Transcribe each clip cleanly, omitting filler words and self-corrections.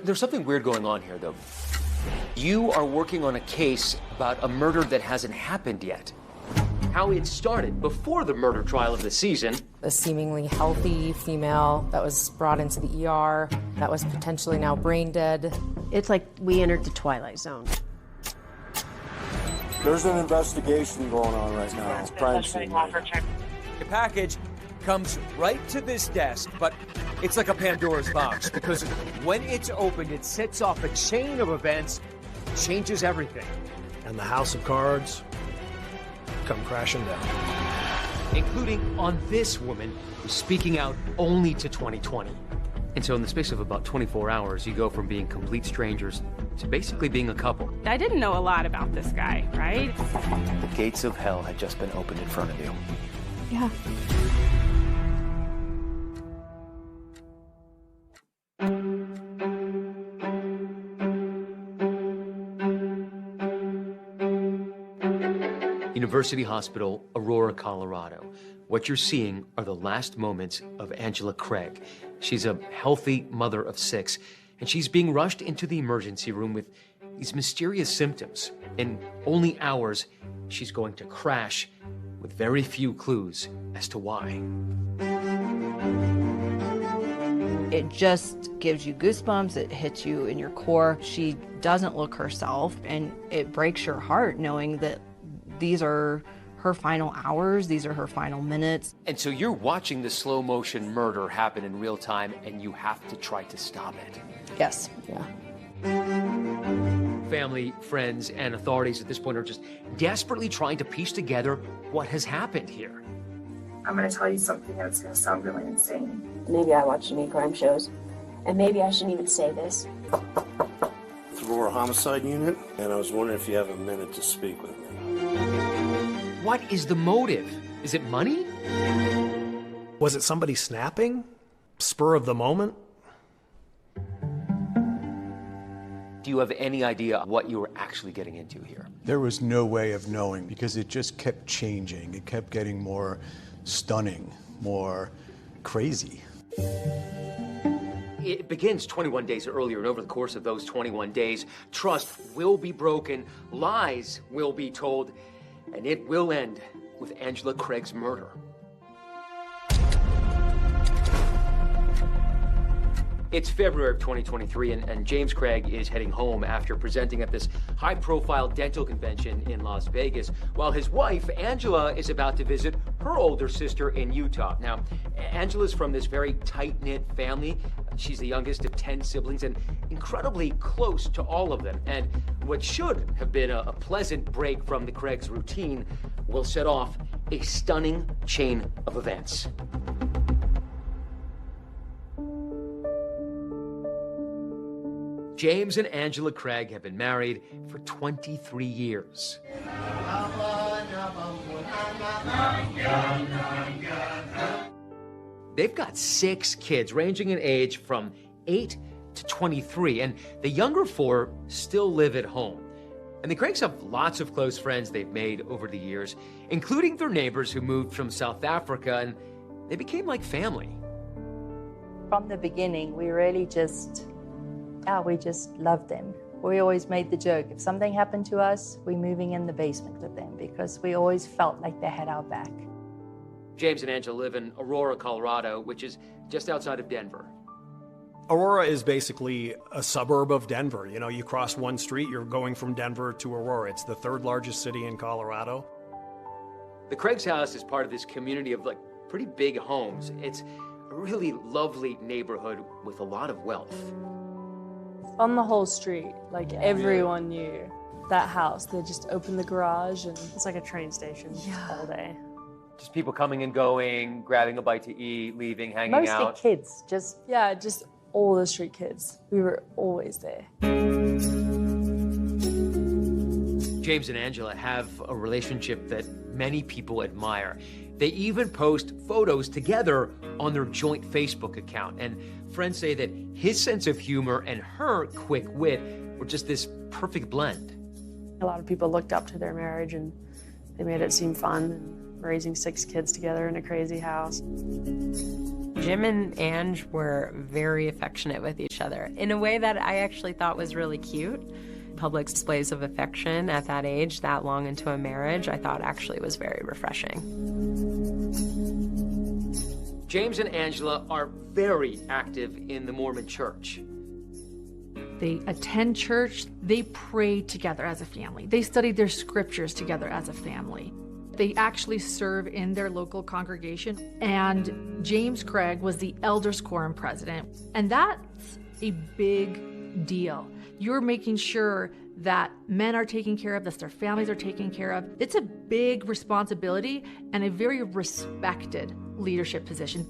There's something weird going on here, though. You are working on a case about a murder that hasn't happened yet. How it started before the murder trial of the season. A seemingly healthy female that was brought into the ER that was potentially now brain dead. It's like we entered the Twilight Zone. There's an investigation going on right now. It's crime scene. The package comes right to this desk, but it's like a Pandora's box because when it's opened, it sets off a chain of events, changes everything. And the house of cards come crashing down. Including on this woman who's speaking out only to 2020. And so in the space of about 24 hours, you go from being complete strangers to basically being a couple. I didn't know a lot about this guy, right? The gates of hell had just been opened in front of you. Yeah. University Hospital, Aurora, Colorado. What you're seeing are the last moments of Angela Craig. She's a healthy mother of 6, and she's being rushed into the emergency room with these mysterious symptoms. In only hours, she's going to crash with very few clues as to why. It just gives you goosebumps. It hits you in your core. She doesn't look herself, and it breaks your heart knowing that these are her final hours, these are her final minutes. And so you're watching the slow motion murder happen in real time, and you have to try to stop it. Yes. Yeah. Family, friends, and authorities at this point are just desperately trying to piece together what has happened here. I'm going to tell you something that's going to sound really insane. Maybe I watch too many crime shows, and maybe I shouldn't even say this. It's Aurora Homicide Unit, and I was wondering if you have a minute to speak with me. What is the motive? Is it money? Was it somebody snapping? Spur of the moment? Do you have any idea what you were actually getting into here? There was no way of knowing because it just kept changing. It kept getting more stunning, more crazy. It begins 21 days earlier, and over the course of those 21 days, trust will be broken, lies will be told, and it will end with Angela Craig's murder. It's February of 2023, and James Craig is heading home after presenting at this high-profile dental convention in Las Vegas, while his wife, Angela, is about to visit her older sister in Utah. Now, Angela's from this very tight-knit family. She's the youngest of 10 siblings and incredibly close to all of them. And what should have been a pleasant break from the Craig's routine will set off a stunning chain of events. James and Angela Craig have been married for 23 years. They've got 6 kids, ranging in age from 8 to 23, and the younger 4 still live at home. And the Craigs have lots of close friends they've made over the years, including their neighbors who moved from South Africa, and they became like family. From the beginning, we really we just loved them. We always made the joke, if something happened to us, we're moving in the basement with them because we always felt like they had our back. James and Angela live in Aurora, Colorado, which is just outside of Denver. Aurora is basically a suburb of Denver. You know, you cross one street, you're going from Denver to Aurora. It's the 3rd largest city in Colorado. The Craig's house is part of this community of pretty big homes. It's a really lovely neighborhood with a lot of wealth. On the whole street, everyone knew that house. They just opened the garage and It's like a train station all day. Just people coming and going, grabbing a bite to eat, leaving, hanging out. Mostly kids, just all the street kids. We were always there. James and Angela have a relationship that many people admire. They even post photos together on their joint Facebook account. And friends say that his sense of humor and her quick wit were just this perfect blend. A lot of people looked up to their marriage and they made it seem fun, and raising 6 kids together in a crazy house. Jim and Ange were very affectionate with each other in a way that I actually thought was really cute. Public displays of affection at that age, that long into a marriage, I thought actually was very refreshing. James and Angela are very active in the Mormon Church. They attend church, they pray together as a family. They study their scriptures together as a family. They actually serve in their local congregation. And James Craig was the elders quorum president. And that's a big deal. You're making sure that men are taken care of, that their families are taken care of. It's a big responsibility and a very respected leadership position.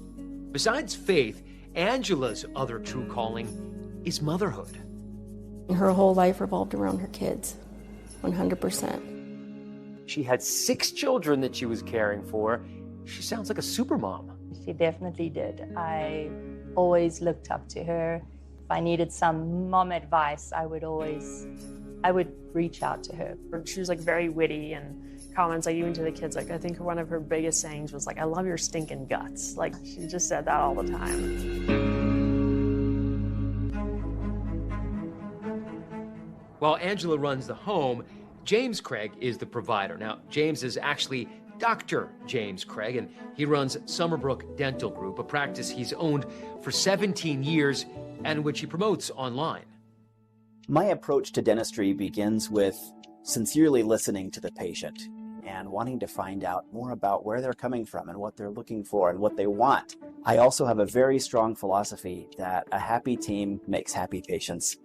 Besides faith, Angela's other true calling is motherhood. Her whole life revolved around her kids, 100%. She had 6 children that she was caring for. She sounds like a supermom. She definitely did. I always looked up to her. If I needed some mom advice, I would reach out to her. She was like very witty and comments like even to the kids. Like I think one of her biggest sayings was like, "I love your stinking guts." Like she just said that all the time. While Angela runs the home, James Craig is the provider. Now, James is actually Dr. James Craig, and he runs Summerbrook Dental Group, a practice he's owned for 17 years and which he promotes online. My approach to dentistry begins with sincerely listening to the patient and wanting to find out more about where they're coming from and what they're looking for and what they want. I also have a very strong philosophy that a happy team makes happy patients.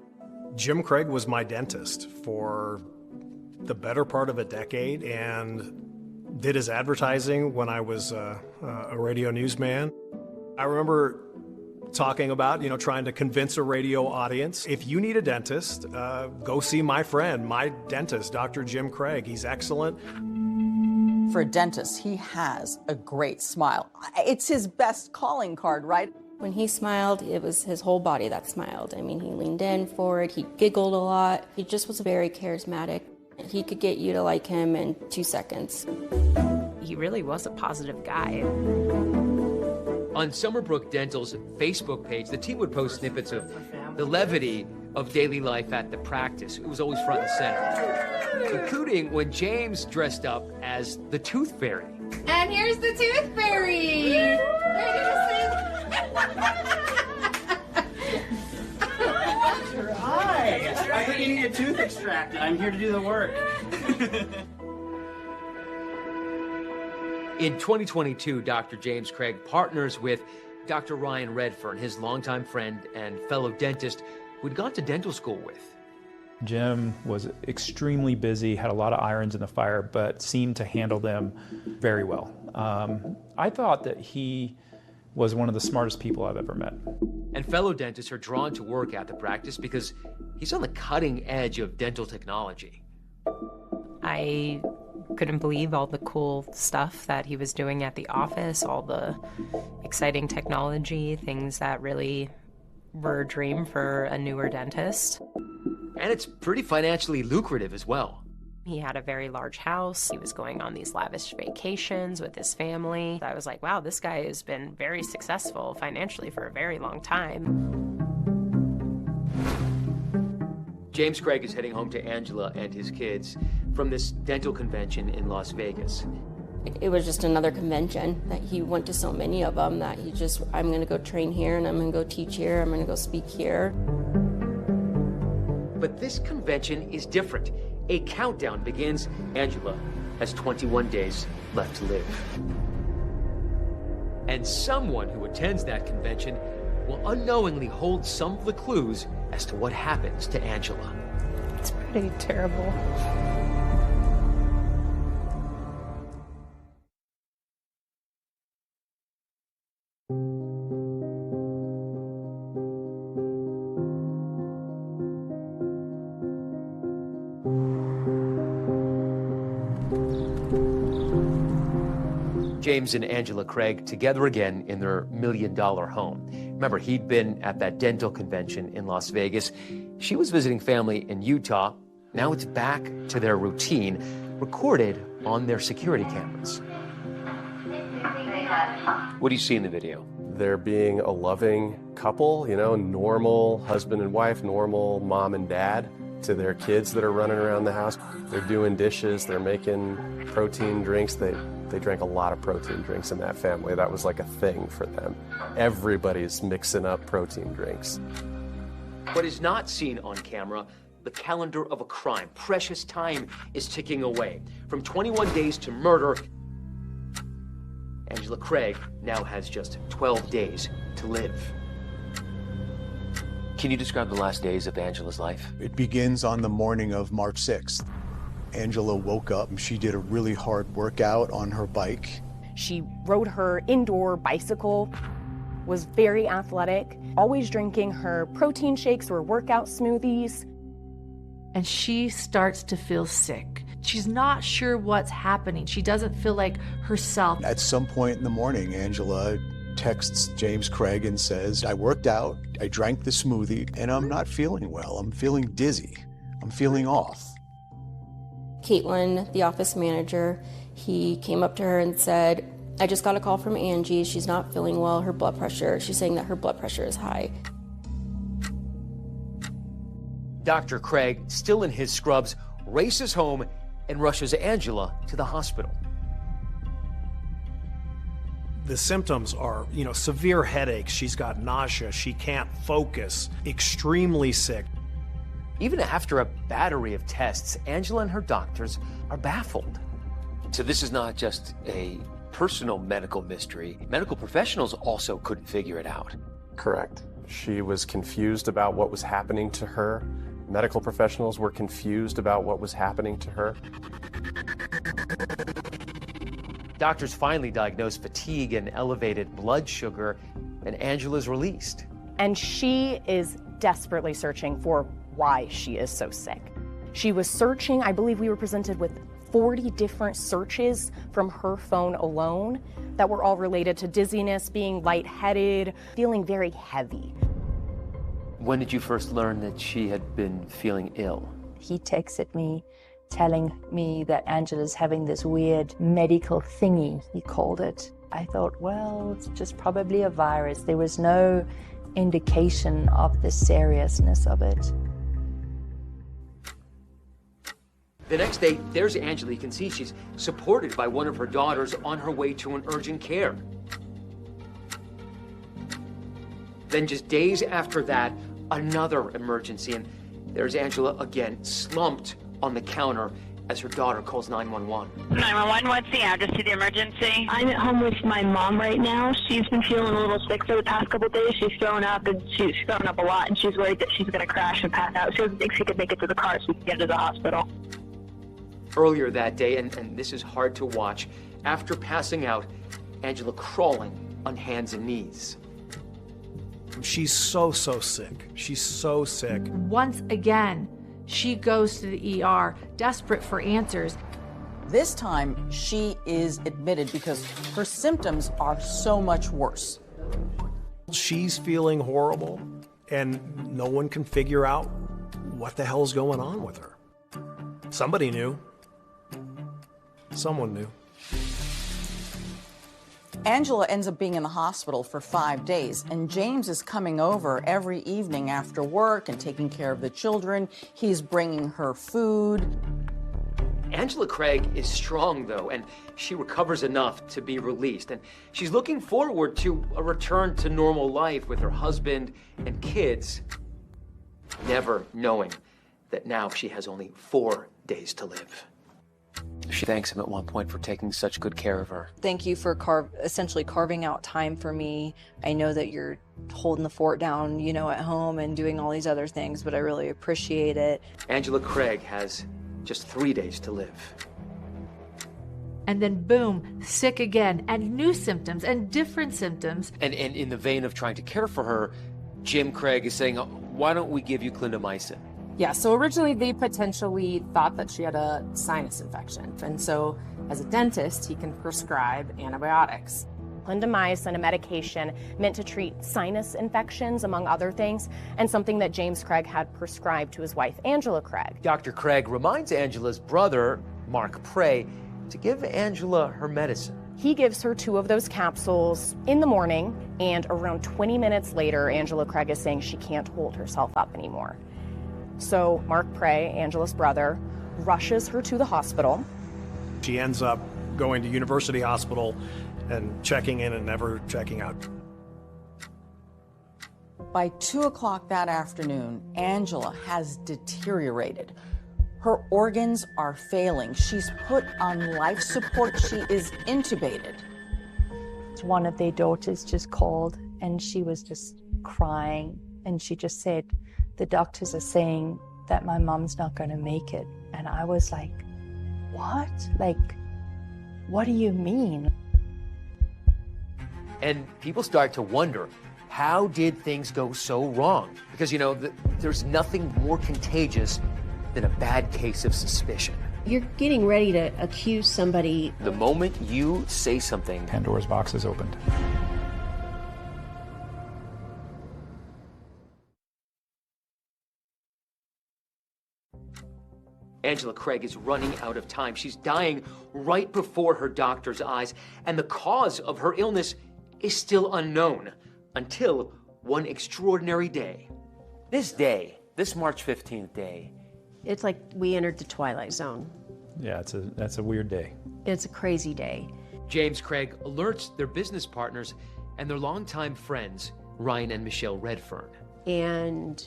Jim Craig was my dentist for the better part of a decade and did his advertising when I was a radio newsman. I remember talking about, trying to convince a radio audience, if you need a dentist, go see my friend, my dentist, Dr. Jim Craig. He's excellent. For a dentist, he has a great smile. It's his best calling card, right? When he smiled, it was his whole body that smiled. I mean, he leaned in forward, he giggled a lot. He just was very charismatic. He could get you to like him in 2 seconds. He really was a positive guy. On Summerbrook Dental's Facebook page, the team would post snippets of the levity of daily life at the practice. It was always front and center, including when James dressed up as the Tooth Fairy. And here's the Tooth Fairy! Hi! I think you need a tooth extracted. I'm here to do the work. In 2022, Dr. James Craig partners with Dr. Ryan Redfern, his longtime friend and fellow dentist who'd gone to dental school with. Jim was extremely busy, had a lot of irons in the fire, but seemed to handle them very well. I thought that he was one of the smartest people I've ever met. And fellow dentists are drawn to work at the practice because he's on the cutting edge of dental technology. I couldn't believe all the cool stuff that he was doing at the office, all the exciting technology, things that really were a dream for a newer dentist. And it's pretty financially lucrative as well. He had a very large house. He was going on these lavish vacations with his family. I was like, wow, this guy has been very successful financially for a very long time. James Craig is heading home to Angela and his kids from this dental convention in Las Vegas. It was just another convention that he went to so many of them that I'm going to go train here and I'm going to go teach here, I'm going to go speak here. But this convention is different. A countdown begins. Angela has 21 days left to live. And someone who attends that convention will unknowingly hold some of the clues as to what happens to Angela. It's pretty terrible. James and Angela Craig together again in their $1 million home. Remember, he'd been at that dental convention in Las Vegas. She was visiting family in Utah. Now it's back to their routine, recorded on their security cameras. What do you see in the video? They're being a loving couple, you know, normal husband and wife, normal mom and dad to their kids that are running around the house. They're doing dishes, they're making protein drinks. They drank a lot of protein drinks in that family. That was like a thing for them. Everybody's mixing up protein drinks. What is not seen on camera, the calendar of a crime. Precious time is ticking away. From 21 days to murder, Angela Craig now has just 12 days to live. Can you describe the last days of Angela's life? It begins on the morning of March 6th. Angela woke up. She did a really hard workout on her bike. She rode her indoor bicycle, was very athletic, always drinking her protein shakes or workout smoothies. And she starts to feel sick. She's not sure what's happening. She doesn't feel like herself. At some point in the morning, Angela texts James Craig and says, I worked out, I drank the smoothie, and I'm not feeling well. I'm feeling dizzy. I'm feeling off. Caitlin, the office manager, he came up to her and said, I just got a call from Angie. She's not feeling well. Her blood pressure, she's saying that her blood pressure is high. Dr. Craig, still in his scrubs, races home and rushes Angela to the hospital. The symptoms are, severe headaches. She's got nausea. She can't focus. Extremely sick. Even after a battery of tests, Angela and her doctors are baffled. So this is not just a personal medical mystery. Medical professionals also couldn't figure it out. Correct. She was confused about what was happening to her. Medical professionals were confused about what was happening to her. Doctors finally diagnosed fatigue and elevated blood sugar, and Angela's released. And she is desperately searching for why she is so sick. She was searching, I believe we were presented with 40 different searches from her phone alone that were all related to dizziness, being lightheaded, feeling very heavy. When did you first learn that she had been feeling ill? He texted me telling me that Angela's having this weird medical thingy, he called it. I thought, well, it's just probably a virus. There was no indication of the seriousness of it. The next day, there's Angela. You can see she's supported by one of her daughters on her way to an urgent care. Then just days after that, another emergency, and there's Angela again, slumped on the counter as her daughter calls 911. 911, what's the address to the emergency? I'm at home with my mom right now. She's been feeling a little sick for the past couple of days. She's thrown up, and she's thrown up a lot, and she's worried that she's going to crash and pass out. She doesn't think she can make it to the car so we can get her to the hospital. Earlier that day, and this is hard to watch, after passing out, Angela crawling on hands and knees. She's so sick. She's so sick. Once again, she goes to the ER, desperate for answers. This time, she is admitted because her symptoms are so much worse. She's feeling horrible, and no one can figure out what the hell's going on with her. Somebody knew. Someone knew. Angela ends up being in the hospital for 5 days, and James is coming over every evening after work and taking care of the children. He's bringing her food. Angela Craig is strong, though, and she recovers enough to be released. And she's looking forward to a return to normal life with her husband and kids, never knowing that now she has only 4 days to live. She thanks him at one point for taking such good care of her. Thank you for essentially carving out time for me. I know that you're holding the fort down, at home and doing all these other things, but I really appreciate it. Angela Craig has just 3 days to live. And then boom, sick again, and new symptoms and different symptoms. And in the vein of trying to care for her, Jim Craig is saying, why don't we give you clindamycin? Yeah, so originally they potentially thought that she had a sinus infection. And so as a dentist, he can prescribe antibiotics. Clindamycin, a medication meant to treat sinus infections, among other things, and something that James Craig had prescribed to his wife, Angela Craig. Dr. Craig reminds Angela's brother, Mark Prey, to give Angela her medicine. He gives her 2 of those capsules in the morning, and around 20 minutes later, Angela Craig is saying she can't hold herself up anymore. So Mark Prey, Angela's brother, rushes her to the hospital. She ends up going to University Hospital and checking in and never checking out. By 2 o'clock that afternoon, Angela has deteriorated. Her organs are failing. She's put on life support. She is intubated. One of their daughters just called and she was just crying. And she just said, the doctors are saying that my mom's not going to make it. And I was like, what? Like, what do you mean? And people start to wonder, how did things go so wrong? Because, you know, there's nothing more contagious than a bad case of suspicion. You're getting ready to accuse somebody. The moment you say something, Pandora's box is opened. Angela Craig is running out of time. She's dying right before her doctor's eyes, and the cause of her illness is still unknown until one extraordinary day. This day, this March 15th day, It's like we entered the twilight zone. Yeah, that's a weird day. It's a crazy day. James Craig alerts their business partners and their longtime friends, Ryan and Michelle Redfern. And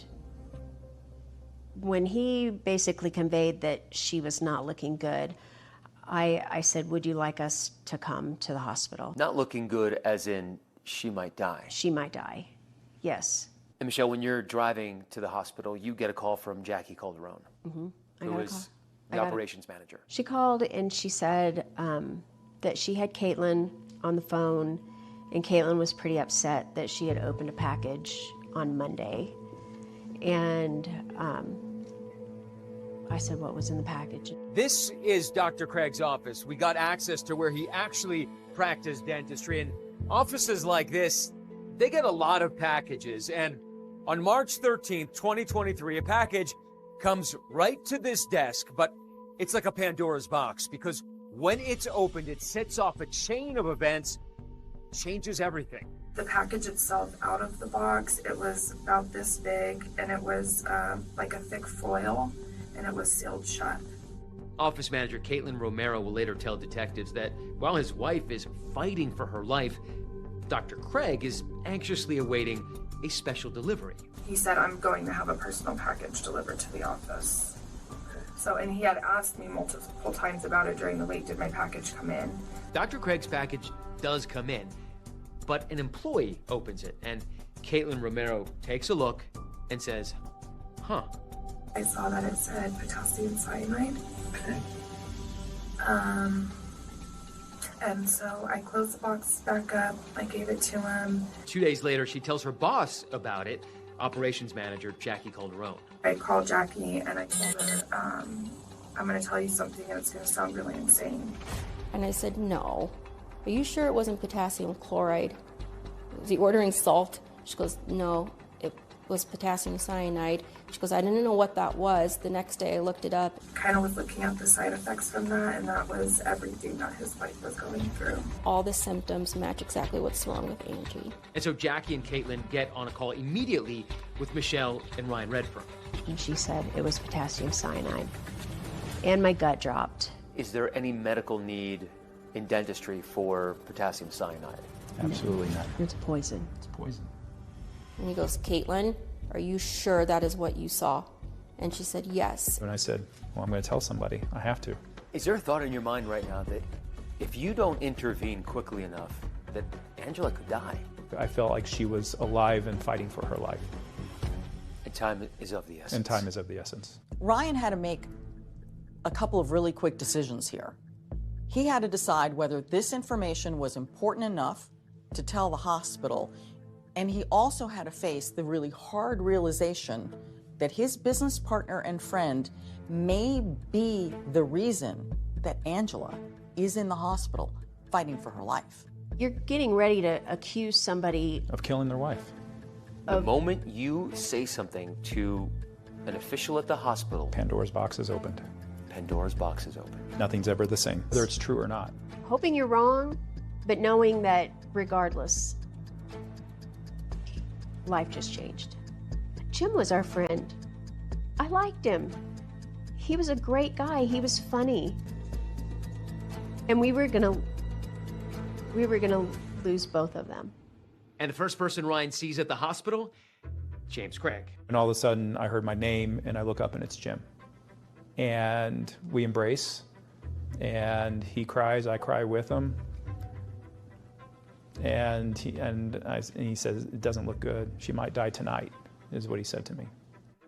when he basically conveyed that she was not looking good, I said, would you like us to come to the hospital? Not looking good as in she might die. She might die, yes. And Michelle, when you're driving to the hospital, you get a call from Jackie Calderon, who is the operations manager. She called and she said that she had Caitlin on the phone, and Caitlin was pretty upset that she had opened a package on Monday. And I said, what was in the package? This is Dr. Craig's office. We got access to where he actually practiced dentistry, and offices like this, they get a lot of packages. And on March 13th, 2023, a package comes right to this desk, but it's like a Pandora's box, because when it's opened, it sets off a chain of events, changes everything. The package itself out of the box, it was about this big, and it was like a thick foil, and it was sealed shut. Office manager Caitlin Romero will later tell detectives that while his wife is fighting for her life, Dr. Craig is anxiously awaiting a special delivery. He said, I'm going to have a personal package delivered to the office. So, and he had asked me multiple times about it during the week, did my package come in? Dr. Craig's package does come in, but an employee opens it, and Caitlin Romero takes a look and says, huh. I saw that it said potassium cyanide. Okay. And so I closed the box back up, I gave it to him. 2 days later, she tells her boss about it, operations manager Jackie Calderon. I called Jackie and I told her, I'm gonna tell you something and it's gonna sound really insane. And I said, no. Are you sure it wasn't potassium chloride? Was he ordering salt? She goes, no, it was potassium cyanide. She goes, I didn't know what that was. The next day I looked it up. Kind of was looking at the side effects from that, and that was everything that his wife was going through. All the symptoms match exactly what's wrong with Angie. And so Jackie and Caitlin get on a call immediately with Michelle and Ryan Redfern. And she said it was potassium cyanide. And my gut dropped. Is there any medical need in dentistry for potassium cyanide? Absolutely not. It's poison. It's poison. And he goes, Caitlin, are you sure that is what you saw? And she said, yes. And I said, well, I'm going to tell somebody. I have to. Is there a thought in your mind right now that if you don't intervene quickly enough, that Angela could die? I felt like she was alive and fighting for her life. And time is of the essence. And time is of the essence. Ryan had to make a couple of really quick decisions here. He had to decide whether this information was important enough to tell the hospital, and he also had to face the really hard realization that his business partner and friend may be the reason that Angela is in the hospital fighting for her life. You're getting ready to accuse somebody of killing their wife. The moment you say something to an official at the hospital, Pandora's box is opened. Pandora's box is open. Nothing's ever the same, whether it's true or not. hoping you're wrong, But knowing that regardless, life just changed. Jim was our friend. I liked him. He was a great guy. He was funny. And we were gonna lose both of them. And the first person Ryan sees at the hospital, James Craig. And all of a sudden, I heard my name, and I look up, and it's Jim. And we embrace, and he cries, I cry with him. And he says, it doesn't look good. She might die tonight, is what he said to me.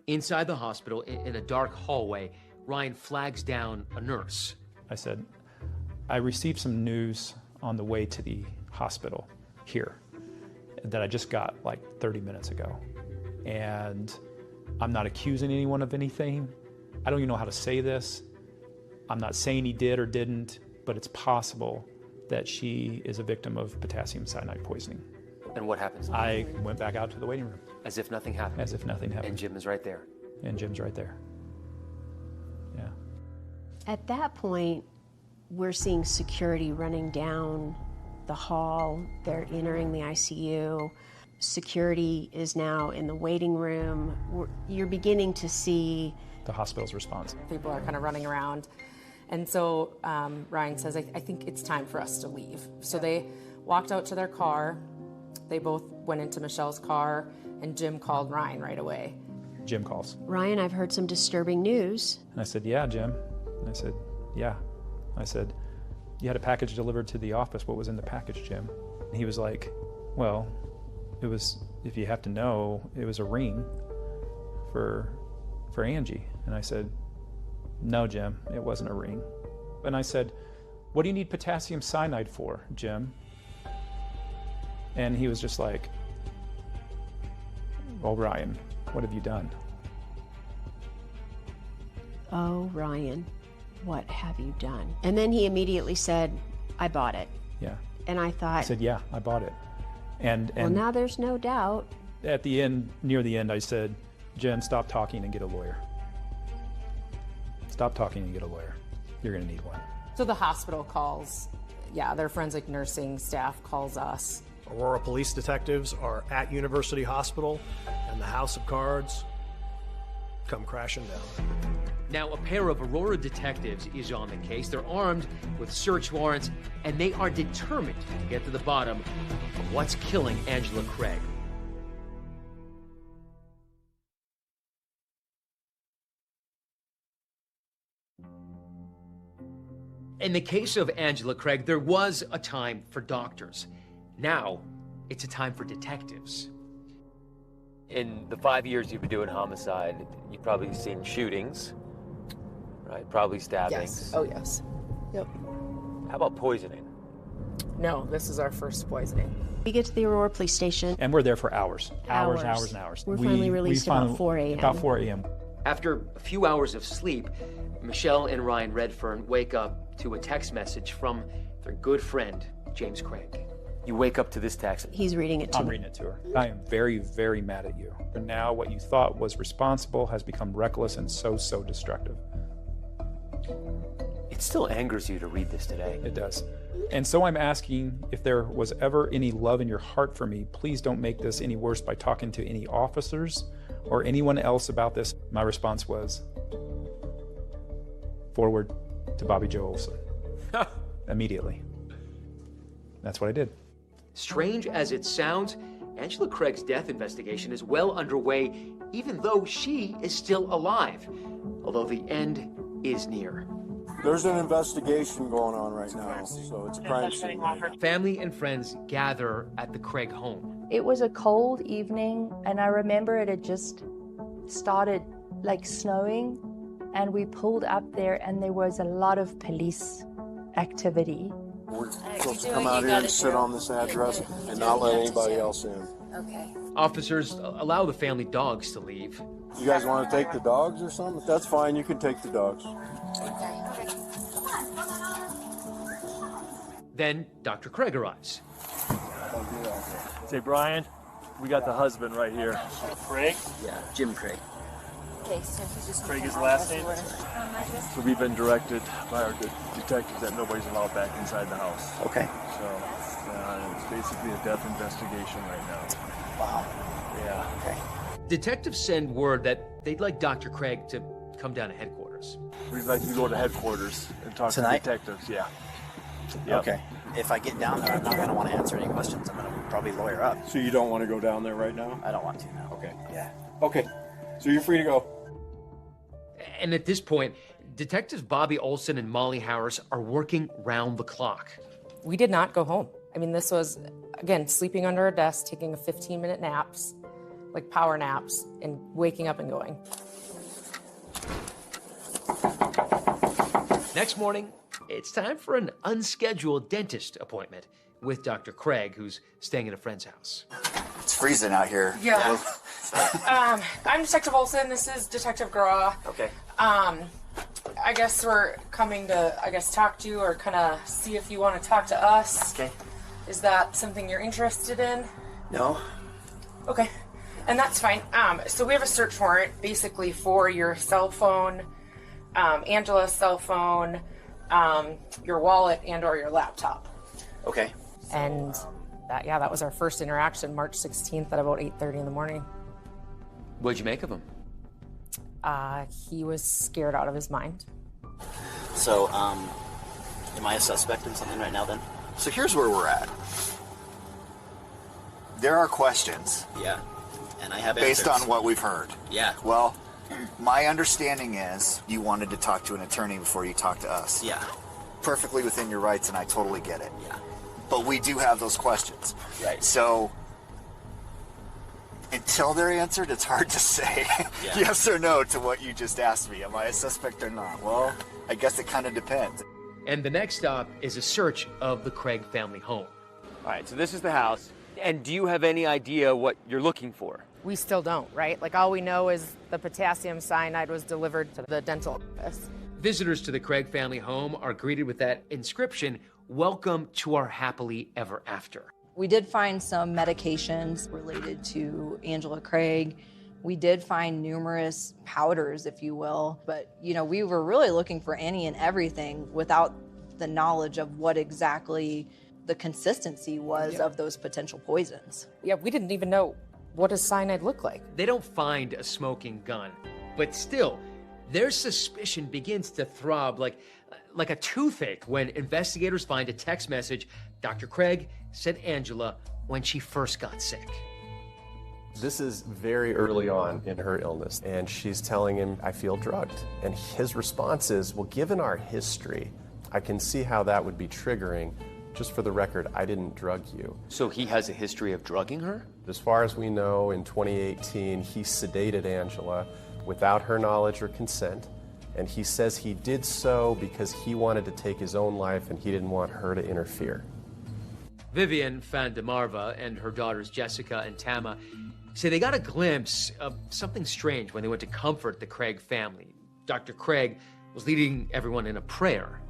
Inside the hospital, in a dark hallway, Ryan flags down a nurse. I said, I received some news on the way to the hospital here that I just got like 30 minutes ago. And I'm not accusing anyone of anything. I don't even know how to say this. I'm not saying he did or didn't, but it's possible that she is a victim of potassium cyanide poisoning. And what happens? I went back out to the waiting room. As if nothing happened. As if nothing happened. And Jim is right there. And Jim's right there. Yeah. At that point, we're seeing security running down the hall. They're entering the ICU. Security is now in the waiting room. You're beginning to see the hospital's response. People are kind of running around. And so Ryan says, I think it's time for us to leave. So they walked out to their car. They both went into Michelle's car, and Jim called Ryan right away. Jim calls. Ryan, I've heard some disturbing news. And I said, yeah, Jim. And I said, yeah. I said, you had a package delivered to the office. What was in the package, Jim? And he was like, well, it was, if you have to know, it was a ring for Angie. And I said, no, Jim, it wasn't a ring. And I said, what do you need potassium cyanide for, Jim? And he was just like, oh, Ryan, what have you done? Oh, Ryan, what have you done? And then he immediately said, I bought it. Yeah. And I thought, I said, yeah, I bought it. And well, now there's no doubt. At the end, near the end, I said, Jen, stop talking and get a lawyer. Stop talking and get a lawyer. You're going to need one. So the hospital calls, their forensic nursing staff calls us. Aurora police detectives are at University Hospital, and the House of Cards come crashing down. Now, a pair of Aurora detectives is on the case. They're armed with search warrants, and they are determined to get to the bottom of what's killing Angela Craig. In the case of Angela Craig, there was a time for doctors. Now, it's a time for detectives. In the 5 years you've been doing homicide, you've probably seen shootings, right? Probably stabbings. Yes. Oh, yes. Yep. How about poisoning? No, this is our first poisoning. We get to the Aurora police station. And we're there for hours. Hours. We're finally released about 4 a.m. About 4 a.m. After a few hours of sleep, Michelle and Ryan Redfern wake up to a text message from their good friend, James Craig. You wake up to this text. He's reading it to me. I'm reading it to her. I am very, very mad at you. And now what you thought was responsible has become reckless and so destructive. It still angers you to read this today. It does. And so I'm asking, if there was ever any love in your heart for me, please don't make this any worse by talking to any officers or anyone else about this. My response was, forward to Bobby Joe Olson. Immediately. That's what I did. Strange as it sounds, Angela Craig's death investigation is well underway, even though she is still alive, although the end is near. There's an investigation going on right now, so it's a crime scene. Family and friends gather at the Craig home. It was a cold evening, and I remember it had just started like snowing, and we pulled up there, and there was a lot of police activity. We're supposed to come out here and sit on this address and not let anybody else in. Okay. Officers allow the family dogs to leave. You guys want to take the dogs or something? That's fine, you can take the dogs. Then Dr. Craig arrives. Say, Brian, we got the husband right here. Craig? Yeah, Jim Craig. Okay, so he's just Craig is the last name? So we've been directed by our detectives that nobody's allowed back inside the house. Okay. So It's basically a death investigation right now. Wow. Yeah. Okay. Detectives send word that they'd like Dr. Craig to come down to headquarters. We'd like to go to headquarters and talk Tonight? to detectives, yeah. Yep. Okay. If I get down there, I'm not going to want to answer any questions. I'm going to probably lawyer up. So you don't want to go down there right now? I don't want to, no. Okay. Yeah. Okay. So you're free to go. And at this point, Detectives Bobby Olson and Molly Harris are working round the clock. We did not go home. I mean, this was, again, sleeping under a desk, taking a 15-minute naps, like power naps, and waking up and going. Next morning, it's time for an unscheduled dentist appointment with Dr. Craig, who's staying at a friend's house. It's freezing out here. Yeah. I'm Detective Olson. This is Detective Graw. Okay. I guess we're coming to, talk to you or kind of see if you want to talk to us. Okay. Is that something you're interested in? No. Okay. And that's fine. So we have a search warrant basically for your cell phone, Angela's cell phone, your wallet, and or your laptop. Okay. And that was our first interaction, March 16th at about 8:30 in the morning. What'd you make of him? He was scared out of his mind. So, am I a suspect in something right now then? So here's where we're at. There are questions. Yeah. And I have based answers. on what we've heard. Yeah. Well, my understanding is you wanted to talk to an attorney before you talked to us. Yeah. Perfectly within your rights, and I totally get it. Yeah. But we do have those questions. Right. So until they're answered, it's hard to say Yeah. yes or no to what you just asked me. Am I a suspect or not? Well, I guess it kind of depends. And the next stop is a search of the Craig family home. All right, so this is the house. And do you have any idea what you're looking for? We still don't, right? Like all we know is the potassium cyanide was delivered to the dental office. Visitors to the Craig family home are greeted with that inscription, "Welcome to our happily ever after." We did find some medications related to Angela Craig. We did find numerous powders, if you will, but we were really looking for any and everything without the knowledge of what exactly the consistency was of those potential poisons. Yeah, we didn't even know what does cyanide look like. They don't find a smoking gun, but still, their suspicion begins to throb like a toothache when investigators find a text message Dr. Craig sent Angela when she first got sick. This is very early on in her illness, and she's telling him, I feel drugged. And his response is, well, given our history, I can see how that would be triggering. Just for the record, I didn't drug you. So he has a history of drugging her? As far as we know, in 2018, he sedated Angela without her knowledge or consent, and he says he did so because he wanted to take his own life and he didn't want her to interfere. Vivian Fandamarva and her daughters Jessica and Tama say they got a glimpse of something strange when they went to comfort the Craig family. Dr. Craig was leading everyone in a prayer.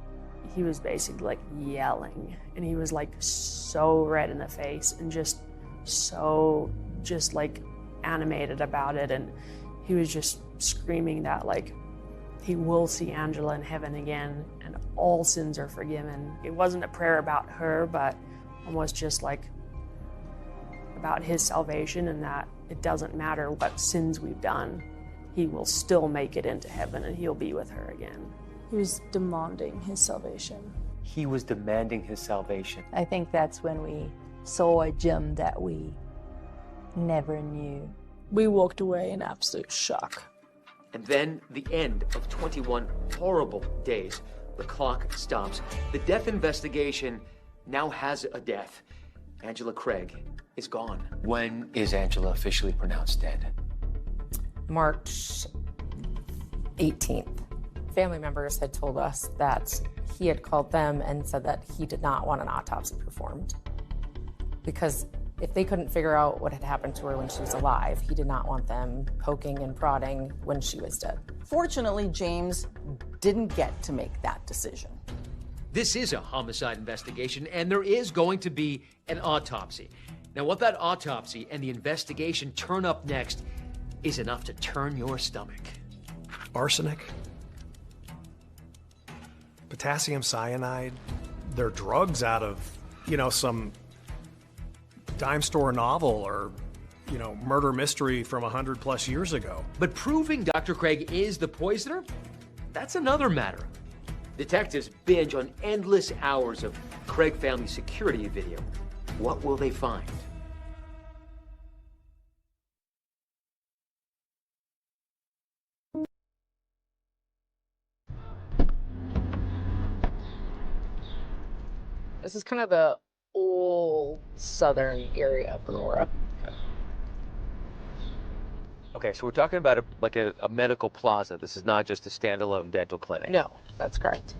He was basically like yelling, and he was like so red in the face and just like animated about it, and he was just screaming that like he will see Angela in heaven again and all sins are forgiven. It wasn't a prayer about her, but almost just like about his salvation, and that it doesn't matter what sins we've done, he will still make it into heaven and he'll be with her again. He was demanding his salvation. He was demanding his salvation. I think that's when we saw a Jim that we never knew. We walked away in absolute shock. And then the end of 21 horrible days. The clock stops. The death investigation now has a death. Angela Craig is gone. When is Angela officially pronounced dead? March 18th. Family members had told us that he had called them and said that he did not want an autopsy performed because if they couldn't figure out what had happened to her when she was alive, he did not want them poking and prodding when she was dead. Fortunately, James didn't get to make that decision. This is a homicide investigation, and there is going to be an autopsy. Now, what that autopsy and the investigation turn up next is enough to turn your stomach. Arsenic, potassium cyanide, they're drugs out of, some dime store novel or, murder mystery from 100+ years ago. But proving Dr. Craig is the poisoner, that's another matter. Detectives binge on endless hours of Craig family security video. What will they find? This is kind of the old southern area of Aurora. Okay, so we're talking about a medical plaza. This is not just a standalone dental clinic. No, that's correct.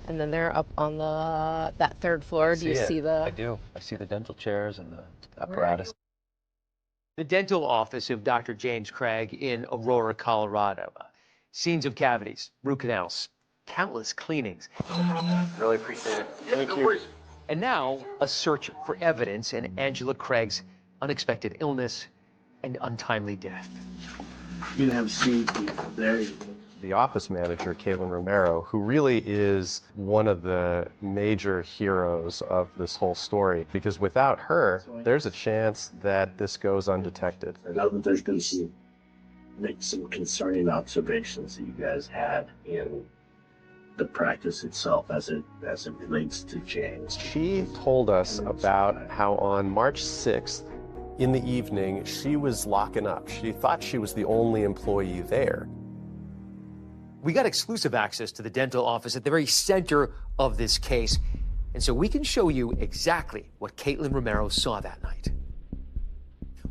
And then they're up on that third floor. Do you see the? I do. I see the dental chairs and the apparatus. The dental office of Dr. James Craig in Aurora, Colorado. Scenes of cavities, root canals, countless cleanings. Really appreciate it. Thank you. And now, a search for evidence in Angela Craig's unexpected illness and untimely death. You can have seats there. The office manager, Caitlin Romero, who really is one of the major heroes of this whole story, because without her, there's a chance that this goes undetected. I know that there's going to make some concerning observations that you guys had in the practice itself as it relates to James. She told us about how on March 6th, in the evening, she was locking up. She thought she was the only employee there. We got exclusive access to the dental office at the very center of this case, and so we can show you exactly what Caitlin Romero saw that night.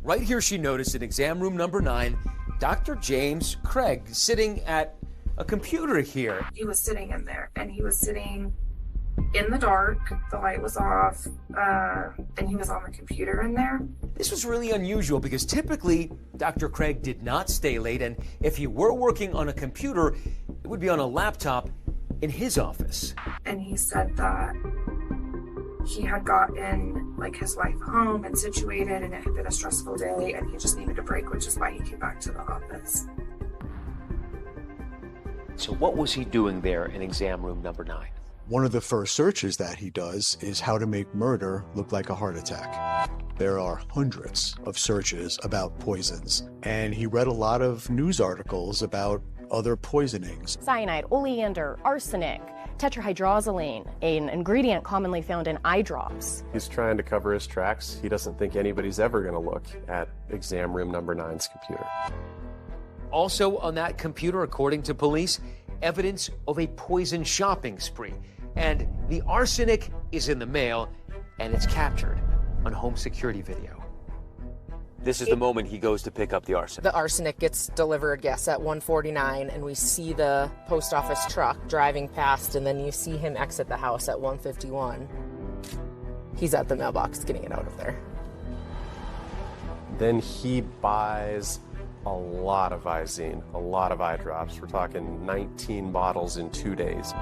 Right here, she noticed in exam room number 9, Dr. James Craig sitting at a computer here. He was sitting in there, and he was sitting in the dark. The light was off, and he was on the computer in there. This was really unusual because typically Dr. Craig did not stay late, and if he were working on a computer, it would be on a laptop in his office. And he said that he had gotten his wife home and situated, and it had been a stressful day, and he just needed a break, which is why he came back to the office. So what was he doing there in exam room number 9? One of the first searches that he does is how to make murder look like a heart attack. There are hundreds of searches about poisons, and he read a lot of news articles about other poisonings. Cyanide, oleander, arsenic, tetrahydrozoline, an ingredient commonly found in eye drops. He's trying to cover his tracks. He doesn't think anybody's ever going to look at exam room number 9's computer. Also on that computer, according to police, evidence of a poison shopping spree. And the arsenic is in the mail, and it's captured on home security video. This is the moment he goes to pick up the arsenic. The arsenic gets delivered, yes, at 1:49, and we see the post office truck driving past, and then you see him exit the house at 1:51. He's at the mailbox getting it out of there. Then he buys a lot of Visine, a lot of eye drops. We're talking 19 bottles in 2 days.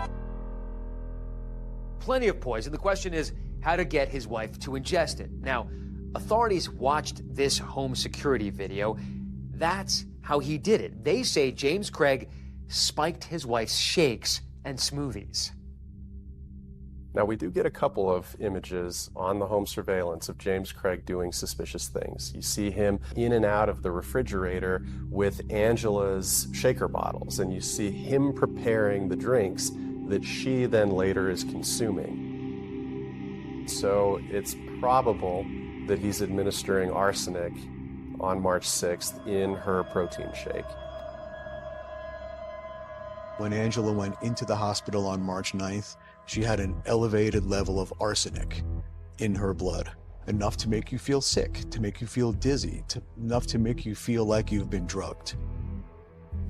Plenty of poison. The question is how to get his wife to ingest it. Now, authorities watched this home security video. That's how he did it. They say James Craig spiked his wife's shakes and smoothies. Now, we do get a couple of images on the home surveillance of James Craig doing suspicious things. You see him in and out of the refrigerator with Angela's shaker bottles, and you see him preparing the drinks that she then later is consuming. So it's probable that he's administering arsenic on March 6th in her protein shake. When Angela went into the hospital on March 9th, she had an elevated level of arsenic in her blood, enough to make you feel sick, to make you feel dizzy, enough to make you feel like you've been drugged.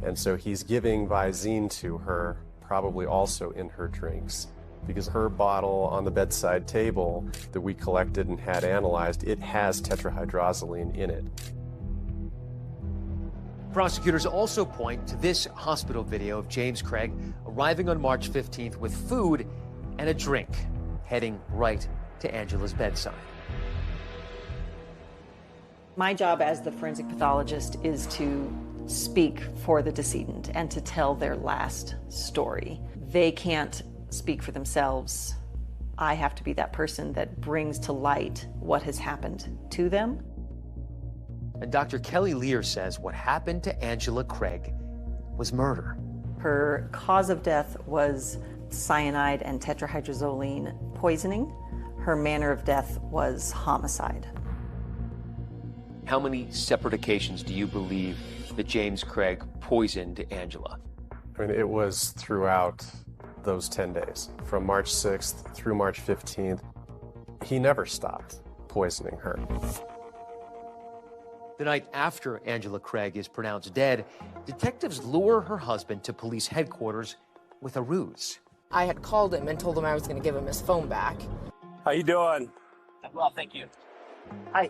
And so he's giving Visine to her, probably also in her drinks, because her bottle on the bedside table that we collected and had analyzed, it has tetrahydrozoline in it. Prosecutors also point to this hospital video of James Craig arriving on March 15th with food and a drink, heading right to Angela's bedside. My job as the forensic pathologist is to speak for the decedent and to tell their last story. They can't speak for themselves. I have to be that person that brings to light what has happened to them. And Dr. Kelly Lear says what happened to Angela Craig was murder. Her cause of death was cyanide and tetrahydrozoline poisoning. Her manner of death was homicide. How many separate occasions do you believe that James Craig poisoned Angela? I mean, it was throughout those 10 days, from March 6th through March 15th. He never stopped poisoning her. The night after Angela Craig is pronounced dead, detectives lure her husband to police headquarters with a ruse. I had called him and told him I was going to give him his phone back. How you doing? Well, thank you. Hi.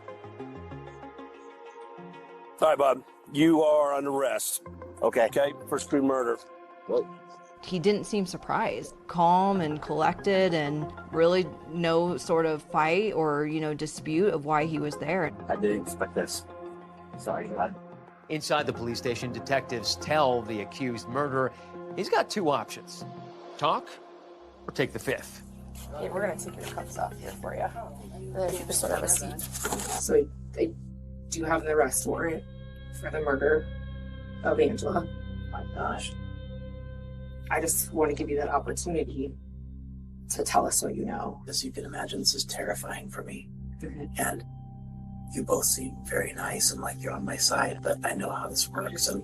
All right, Bob. You are under arrest. Okay. Okay, for screw murder. Whoa. He didn't seem surprised, calm and collected, and really no sort of fight or, dispute of why he was there. I didn't expect this. Sorry, God. Inside the police station, detectives tell the accused murderer he's got two options: talk or take the fifth. Hey, we're going to take your cuffs off here for you. And then you just have a seat. So I do have an arrest warrant for the murder of Angela. My gosh. I just want to give you that opportunity to tell us what you know. As you can imagine, this is terrifying for me. And you both seem very nice and like you're on my side, but I know how this works, and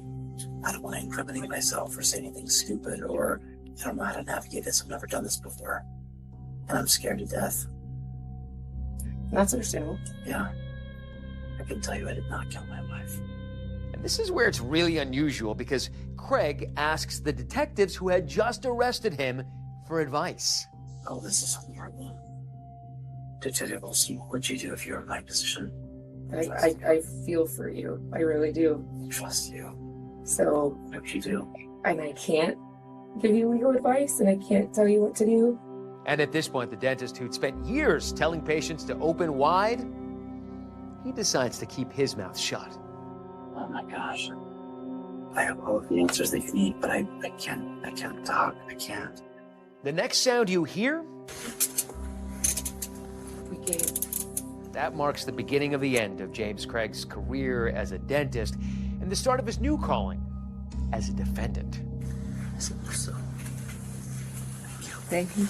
I don't want to incriminate myself or say anything stupid, or I don't know how to navigate this. I've never done this before, and I'm scared to death. That's understandable. Yeah. I can tell you I did not kill my wife. And this is where it's really unusual, because Craig asks the detectives who had just arrested him for advice. Oh, this is horrible. Detective Olson, what'd you do if you were in my position? I feel for you. I really do. I trust you. So, What'd you do? and I can't give you legal advice, and I can't tell you what to do. And at this point, the dentist who'd spent years telling patients to open wide, he decides to keep his mouth shut. Oh my gosh. I have all of the answers that you need, but I can't talk. I can't. The next sound you hear, that marks the beginning of the end of James Craig's career as a dentist and the start of his new calling as a defendant. Thank you.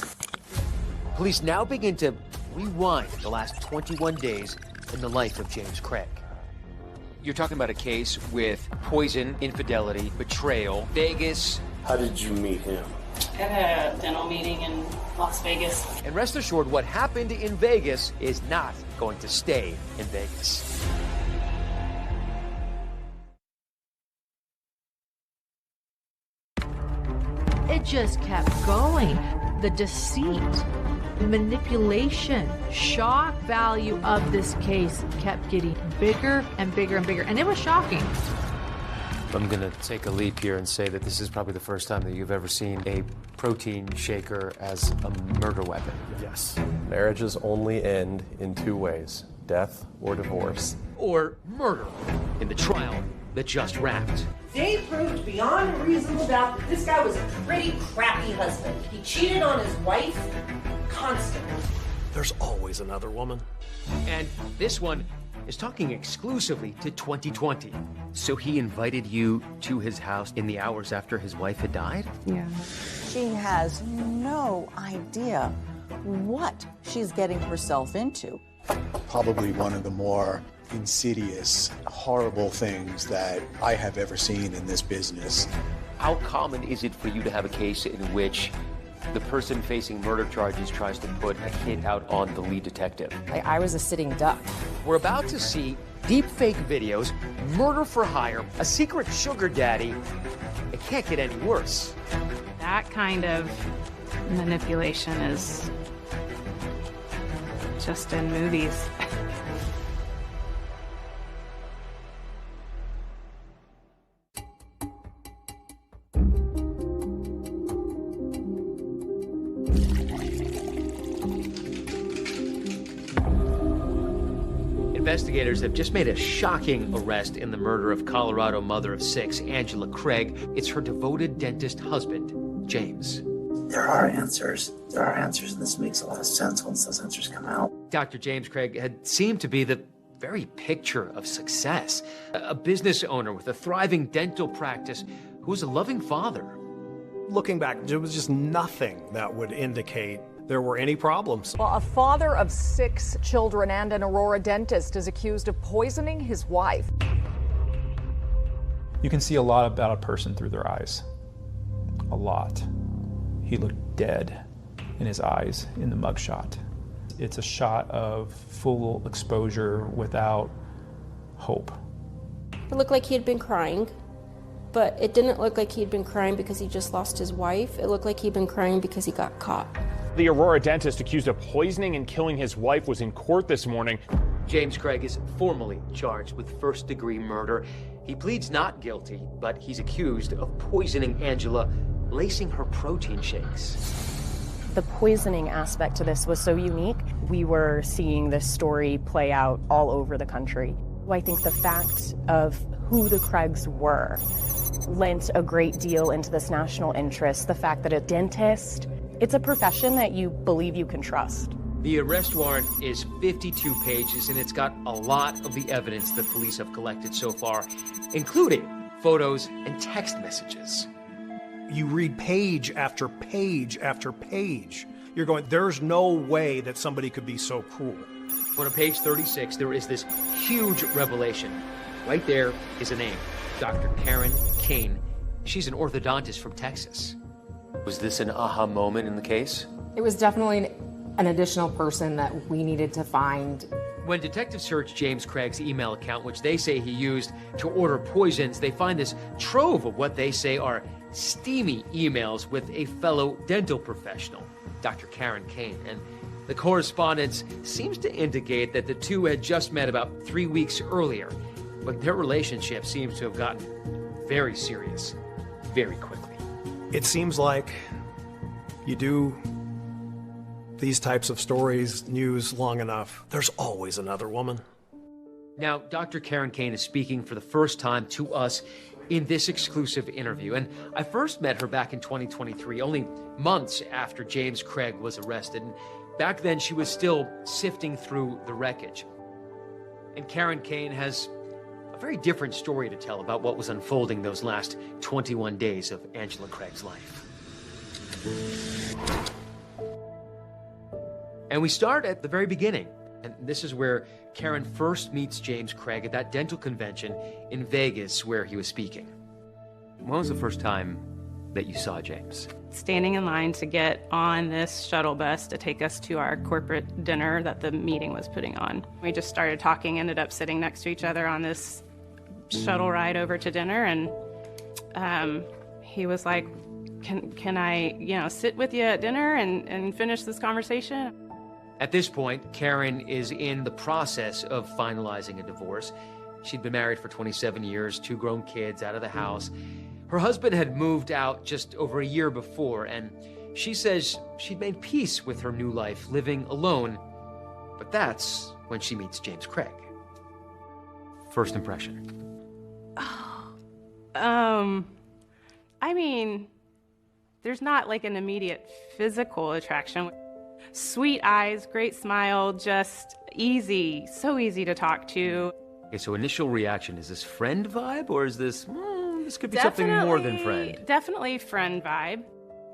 Police now begin to rewind the last 21 days in the life of James Craig. You're talking about a case with poison, infidelity, betrayal, Vegas. How did you meet him? At a dental meeting in Las Vegas. And rest assured, what happened in Vegas is not going to stay in Vegas. It just kept going. The deceit, manipulation, shock value of this case kept getting bigger and bigger and bigger. And it was shocking. I'm going to take a leap here and say that this is probably the first time that you've ever seen a protein shaker as a murder weapon. Yes. Marriages only end in two ways: death or divorce. Or murder in the trial that just wrapped. They proved beyond a reasonable doubt that this guy was a pretty crappy husband. He cheated on his wife constantly. There's always another woman. And this one is talking exclusively to 2020. So he invited you to his house in the hours after his wife had died? Yeah. She has no idea what she's getting herself into. Probably one of the more insidious, horrible things that I have ever seen in this business. How common is it for you to have a case in which the person facing murder charges tries to put a hit out on the lead detective? I was a sitting duck. We're about to see deepfake videos, murder for hire, a secret sugar daddy. It can't get any worse. That kind of manipulation is just in movies. Investigators have just made a shocking arrest in the murder of Colorado mother of 6, Angela Craig. It's her devoted dentist husband, James. There are answers. There are answers, and this makes a lot of sense once those answers come out. Dr. James Craig had seemed to be the very picture of success. A business owner with a thriving dental practice who was a loving father. Looking back, there was just nothing that would indicate there were any problems. Well, a father of 6 children and an Aurora dentist is accused of poisoning his wife. You can see a lot about a person through their eyes. A lot. He looked dead in his eyes in the mugshot. It's a shot of full exposure without hope. It looked like he had been crying, but it didn't look like he'd been crying because he just lost his wife. It looked like he'd been crying because he got caught. The Aurora dentist accused of poisoning and killing his wife was in court this morning. James Craig is formally charged with first-degree murder. He pleads not guilty, but he's accused of poisoning Angela, lacing her protein shakes. The poisoning aspect to this was so unique. We were seeing this story play out all over the country. I think the fact of who the Craigs were lent a great deal into this national interest. The fact that a dentist, it's a profession that you believe you can trust. The arrest warrant is 52 pages, and it's got a lot of the evidence that police have collected so far, including photos and text messages. You read page after page after page. You're going, there's no way that somebody could be so cruel. But on page 36, there is this huge revelation. Right there is a name, Dr. Karen Kane. She's an orthodontist from Texas. Was this an aha moment in the case? It was definitely an additional person that we needed to find. When detectives search James Craig's email account, which they say he used to order poisons, they find this trove of what they say are steamy emails with a fellow dental professional, Dr. Karen Kane. And the correspondence seems to indicate that the two had just met about 3 weeks earlier, but their relationship seems to have gotten very serious very quickly. It seems like you do these types of stories, news, long enough, there's always another woman. Now, Dr. Karen Kane is speaking for the first time to us in this exclusive interview, and I first met her back in 2023, only months after James Craig was arrested. And back then, she was still sifting through the wreckage. And Karen Kane has a very different story to tell about what was unfolding those last 21 days of Angela Craig's life. And we start at the very beginning. And this is where Karen first meets James Craig at that dental convention in Vegas where he was speaking. When was the first time that you saw James? Standing in line to get on this shuttle bus to take us to our corporate dinner that the meeting was putting on. We just started talking, ended up sitting next to each other on this shuttle ride over to dinner, and he was like, can I, sit with you at dinner and finish this conversation? At this point, Karen is in the process of finalizing a divorce. She'd been married for 27 years, 2 grown kids, out of the house. Her husband had moved out just over a year before, and she says she'd made peace with her new life, living alone. But that's when she meets James Craig. First impression. I mean, there's not like an immediate physical attraction. Sweet eyes, great smile, just easy, so easy to talk to. Okay, so initial reaction, is this friend vibe, or is this, this could be something more than friend? Definitely friend vibe.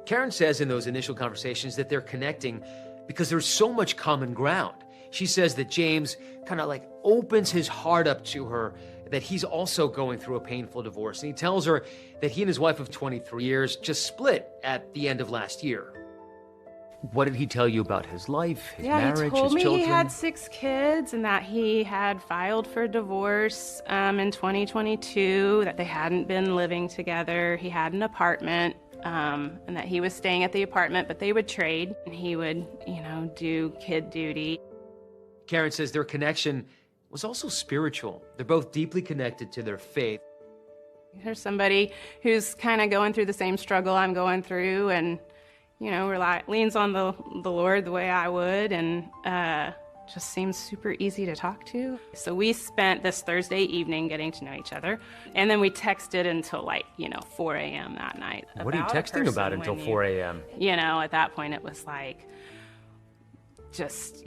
Karen says in those initial conversations that they're connecting because there's so much common ground. She says that James kind of like opens his heart up to her, that he's also going through a painful divorce. And he tells her that he and his wife of 23 years just split at the end of last year. What did he tell you about his life, his marriage, he told his me children? He had 6 kids and that he had filed for divorce in 2022, that they hadn't been living together. He had an apartment and that he was staying at the apartment, but they would trade and he would, do kid duty. Karen says their connection was also spiritual. They're both deeply connected to their faith. There's somebody who's kind of going through the same struggle I'm going through and leans on the Lord the way I would, and just seems super easy to talk to. So we spent this Thursday evening getting to know each other, and then we texted until 4 a.m. that night. What are you texting about until 4 a.m.? At that point it was just,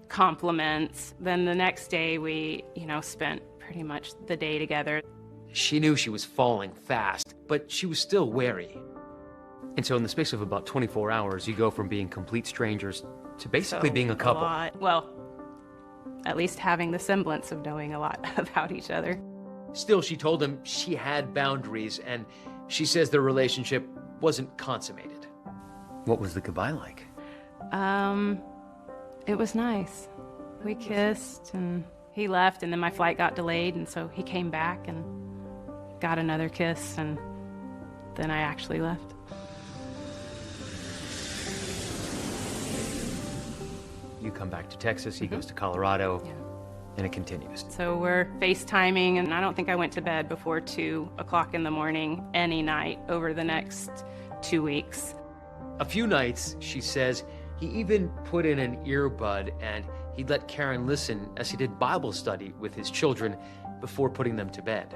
compliments. Then the next day we, spent pretty much the day together. She knew she was falling fast, but she was still wary. And so in the space of about 24 hours, you go from being complete strangers to basically being a couple. Well, at least having the semblance of knowing a lot about each other. Still, she told him she had boundaries, and she says their relationship wasn't consummated. What was the goodbye like? It was nice. We kissed, and he left, and then my flight got delayed, and so he came back and got another kiss, and then I actually left. You come back to Texas, he goes to Colorado, and it continues. So we're FaceTiming, and I don't think I went to bed before 2 o'clock in the morning any night over the next 2 weeks. A few nights, she says, he even put in an earbud and he'd let Karen listen as he did Bible study with his children before putting them to bed.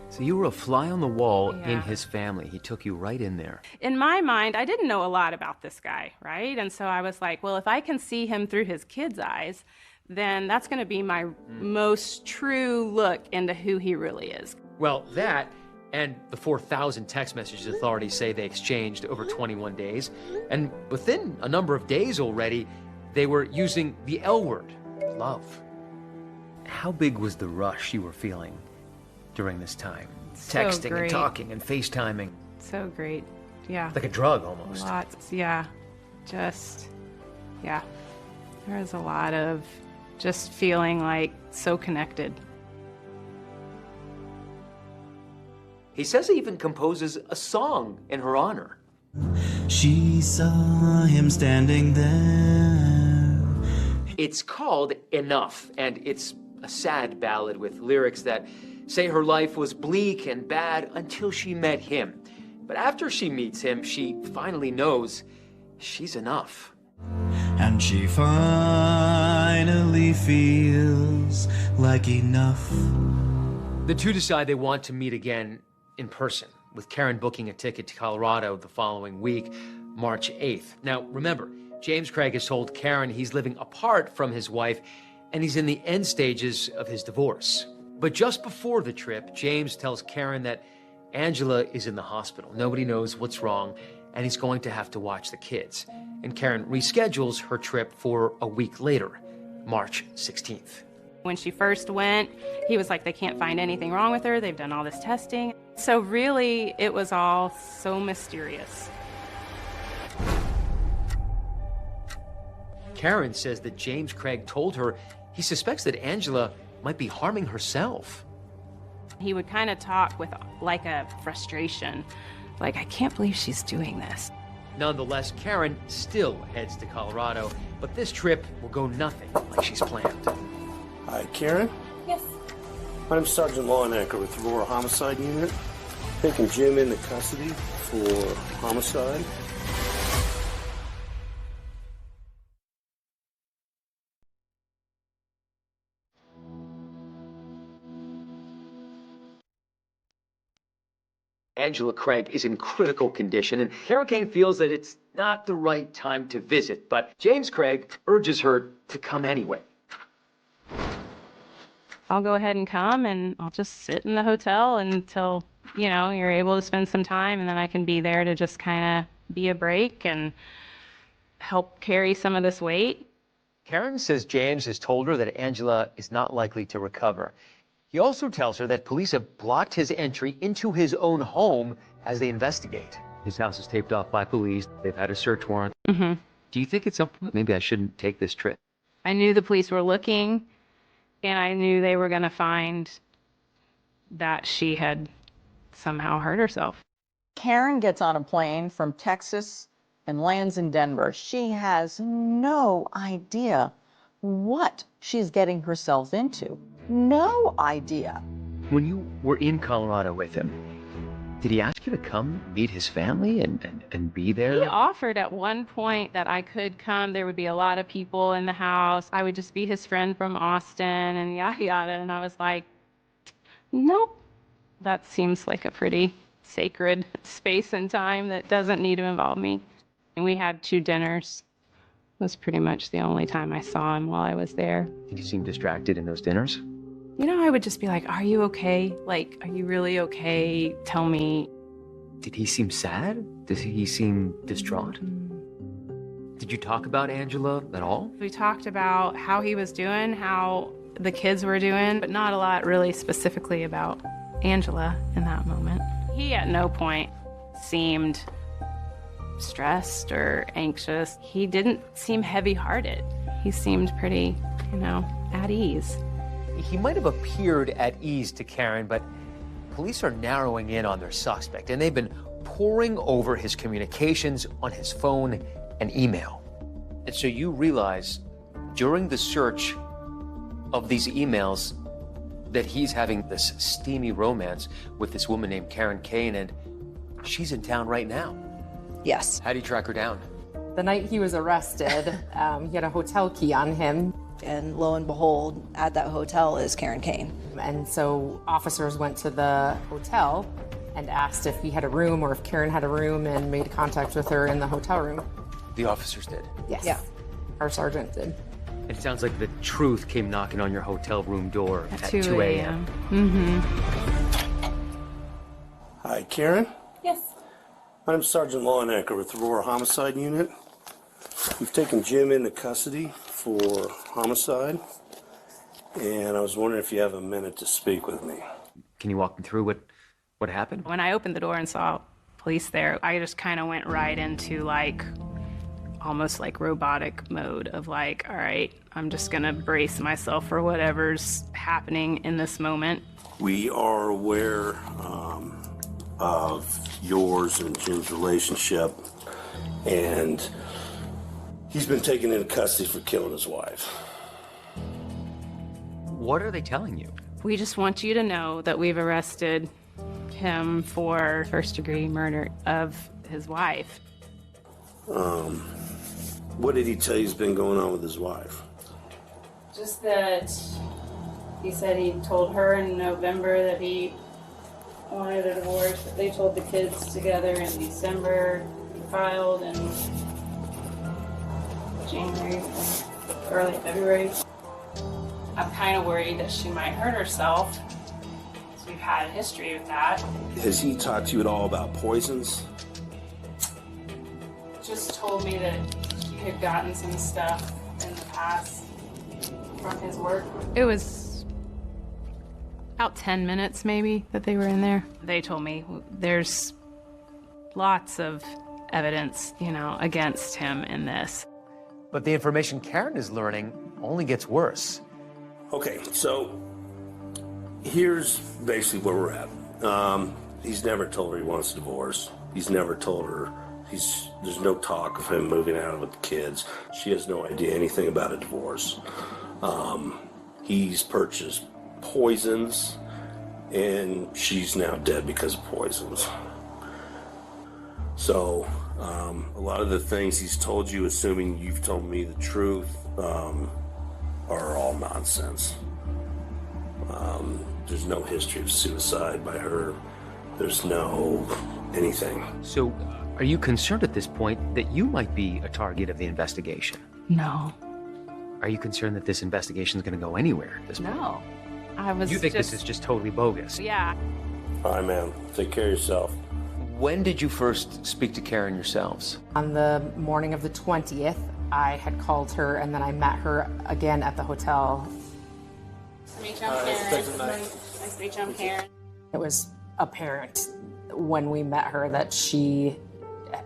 So you were a fly on the wall in his family. He took you right in there. In my mind, I didn't know a lot about this guy, right? And so I was like, well, if I can see him through his kids' eyes, then that's going to be my most true look into who he really is. Well, that and the 4,000 text messages authorities say they exchanged over 21 days. And within a number of days already, they were using the L word, love. How big was the rush you were feeling during this time? So Texting great. and talking and FaceTiming. So great. Yeah. Like a drug almost. Lots. Yeah. Just, yeah. There was a lot of just feeling like so connected. He says he even composes a song in her honor. She saw him standing there. It's called Enough, and it's a sad ballad with lyrics that say her life was bleak and bad until she met him. But after she meets him, she finally knows she's enough. And she finally feels like enough. The two decide they want to meet again in person, with Karen booking a ticket to Colorado the following week, March 8th. Now, remember, James Craig has told Karen he's living apart from his wife, and he's in the end stages of his divorce. But just before the trip, James tells Karen that Angela is in the hospital. Nobody knows what's wrong, and he's going to have to watch the kids. And Karen reschedules her trip for a week later, March 16th. When she first went, he was like, they can't find anything wrong with her. They've done all this testing. So really, it was all so mysterious. Karen says that James Craig told her he suspects that Angela might be harming herself. He would kind of talk with like a frustration, like, I can't believe she's doing this. Nonetheless, Karen still heads to Colorado, but this trip will go nothing like she's planned. Hi, Karen? Yes. I'm Sergeant Lawnecker with the Aurora Homicide Unit. Taking Jim into custody for homicide. Angela Craig is in critical condition, and Karen Kane feels that it's not the right time to visit, but James Craig urges her to come anyway. I'll go ahead and come, and I'll just sit in the hotel until, you're able to spend some time, and then I can be there to just kind of be a break and help carry some of this weight. Karen says James has told her that Angela is not likely to recover. He also tells her that police have blocked his entry into his own home as they investigate. His house is taped off by police. They've had a search warrant. Mm-hmm. Do you think at some point maybe I shouldn't take this trip? I knew the police were looking, and I knew they were going to find that she had somehow hurt herself. Karen gets on a plane from Texas and lands in Denver. She has no idea what she's getting herself into. No idea. When you were in Colorado with him, Did he ask you to come meet his family and be there? He offered at one point that I could come. There would be a lot of people in the house. I would just be his friend from Austin and yada yada. And I was like, nope. That seems like a pretty sacred space and time that doesn't need to involve me. And we had 2 dinners. It was pretty much the only time I saw him while I was there. Did he seem distracted in those dinners? You know, I would just be like, are you okay? Like, are you really okay? Tell me. Did he seem sad? Did he seem distraught? Did you talk about Angela at all? We talked about how he was doing, how the kids were doing, but not a lot really specifically about Angela in that moment. He at no point seemed stressed or anxious. He didn't seem heavy-hearted. He seemed pretty, at ease. He might have appeared at ease to Karen, but police are narrowing in on their suspect, and they've been poring over his communications on his phone and email. And so you realize during the search of these emails that he's having this steamy romance with this woman named Karen Kane, and she's in town right now. Yes. How do you track her down? The night he was arrested, he had a hotel key on him. And lo and behold, at that hotel is Karen Kane. And so officers went to the hotel and asked if he had a room or if Karen had a room and made contact with her in the hotel room. The officers did? Yes. Yeah. Our sergeant did. It sounds like the truth came knocking on your hotel room door at 2 a.m. Mm-hmm. Hi, Karen. Yes. I'm Sergeant Lawnecker with the Aurora Homicide Unit. We've taken Jim into custody for homicide, and I was wondering if you have a minute to speak with me. Can you walk me through what happened? When I opened the door and saw police there, I just kind of went right into almost like robotic mode of all right, I'm just gonna brace myself for whatever's happening in this moment. We are aware of yours and Jim's relationship, and he's been taken into custody for killing his wife. What are they telling you? We just want you to know that we've arrested him for first-degree murder of his wife. What did he tell you has been going on with his wife? Just that he said he told her in November that he wanted a divorce, that they told the kids together in December. He filed in January, early February. I'm kind of worried that she might hurt herself, because we've had a history with that. Has he talked to you at all about poisons? Just told me that he had gotten some stuff in the past from his work. It was about 10 minutes maybe that they were in there. They told me there's lots of evidence, against him in this. But the information Karen is learning only gets worse. Okay, so here's basically where we're at. He's never told her he wants a divorce. He's never told her. There's no talk of him moving out with the kids. She has no idea anything about a divorce. He's purchased poisons, and she's now dead because of poisons. So a lot of the things he's told you, assuming you've told me the truth, are all nonsense. There's no history of suicide by her. There's no anything. So are you concerned at this point that you might be a target of the investigation? No. Are you concerned that this investigation is going to go anywhere at this point? No. You think this is just totally bogus? Yeah. All right, ma'am. Take care of yourself. When did you first speak to Karen yourselves? On the morning of the 20th, I had called her, and then I met her again at the hotel. Nice to meet you, I'm Karen. It was apparent when we met her that she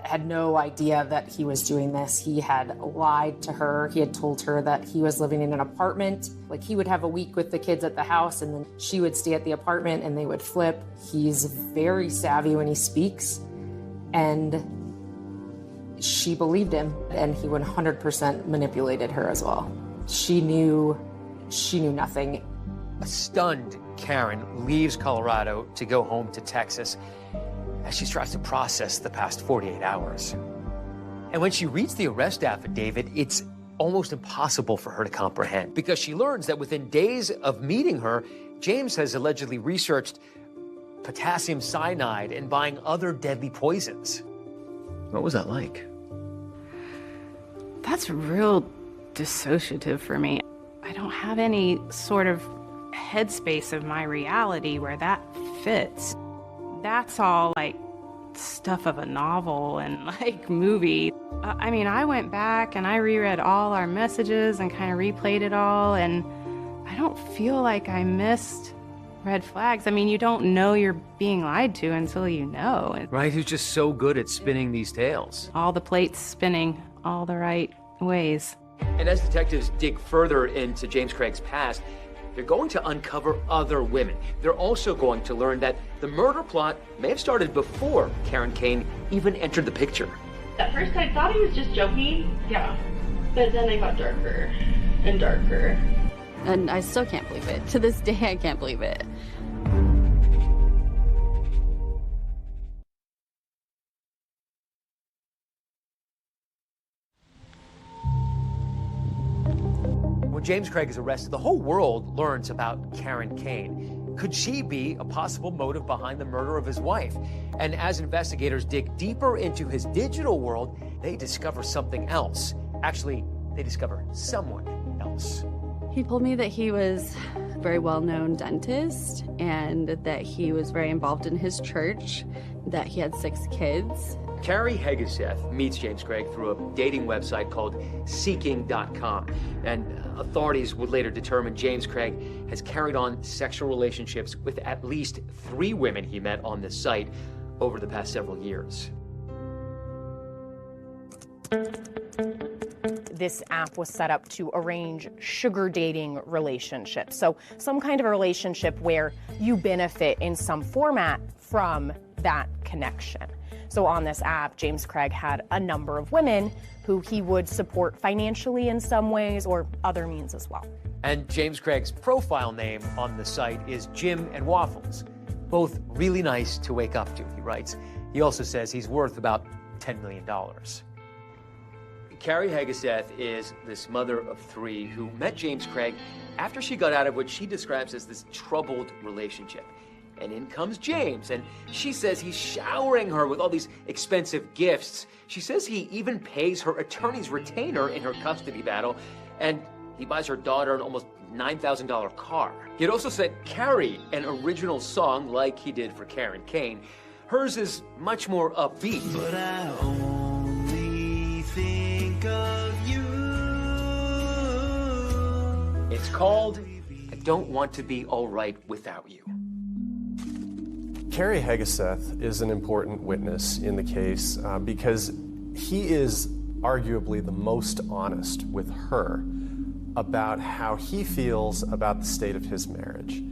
had no idea that he was doing this. He had lied to her. He had told her that he was living in an apartment. He would have a week with the kids at the house, and then she would stay at the apartment, and they would flip. He's very savvy when he speaks, and she believed him, and he 100% manipulated her as well. She knew nothing. A stunned Karen leaves Colorado to go home to Texas. as she tries to process the past 48 hours. And when she reads the arrest affidavit, it's almost impossible for her to comprehend, because she learns that within days of meeting her, James has allegedly researched potassium cyanide and buying other deadly poisons. What was that like? That's real dissociative for me. I don't have any sort of headspace of my reality where that fits. That's all like stuff of a novel and like movie. I mean, I went back and I reread all our messages and kind of replayed it all, and I don't feel like I missed red flags. I mean, you don't know you're being lied to until you know. Right, who's just so good at spinning these tales. All the plates spinning all the right ways. And as detectives dig further into James Craig's past, they're going to uncover other women. They're also going to learn that the murder plot may have started before Karen Kane even entered the picture. At first I thought he was just joking. Yeah. But then it got darker and darker. And I still can't believe it. To this day, I can't believe it. When James Craig is arrested, the whole world learns about Karen Kane. Could she be a possible motive behind the murder of his wife? And as investigators dig deeper into his digital world, they discover something else. Actually, they discover someone else. He told me that he was a very well-known dentist and that he was very involved in his church, that he had 6 kids. Carrie Hegeseth meets James Craig through a dating website called Seeking.com. And authorities would later determine James Craig has carried on sexual relationships with at least 3 women he met on this site over the past several years. This app was set up to arrange sugar dating relationships. So some kind of a relationship where you benefit in some format from that connection. So on this app, James Craig had a number of women who he would support financially in some ways or other means as well. And James Craig's profile name on the site is Jim and Waffles. Both really nice to wake up to, he writes. He also says he's worth about $10 million. Carrie Hegeseth is this mother of 3 who met James Craig after she got out of what she describes as this troubled relationship. And in comes James, and she says he's showering her with all these expensive gifts. She says he even pays her attorney's retainer in her custody battle, and he buys her daughter an almost $9,000 car. He'd also sent Carrie an original song like he did for Karen Kane. Hers is much more upbeat. But I only think of you. It's called I Don't Want to Be All Right Without You. Carrie Hegeseth is an important witness in the case because he is arguably the most honest with her about how he feels about the state of his marriage.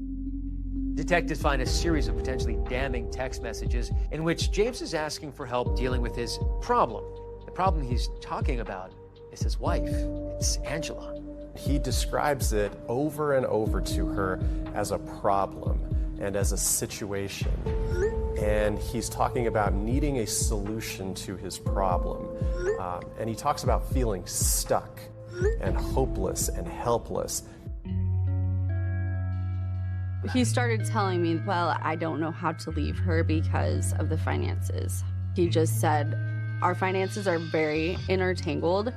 Detectives find a series of potentially damning text messages in which James is asking for help dealing with his problem. The problem he's talking about is his wife. It's Angela. He describes it over and over to her as a problem and as a situation. And he's talking about needing a solution to his problem. And he talks about feeling stuck and hopeless and helpless. He started telling me, well, I don't know how to leave her because of the finances. He just said, our finances are very intertangled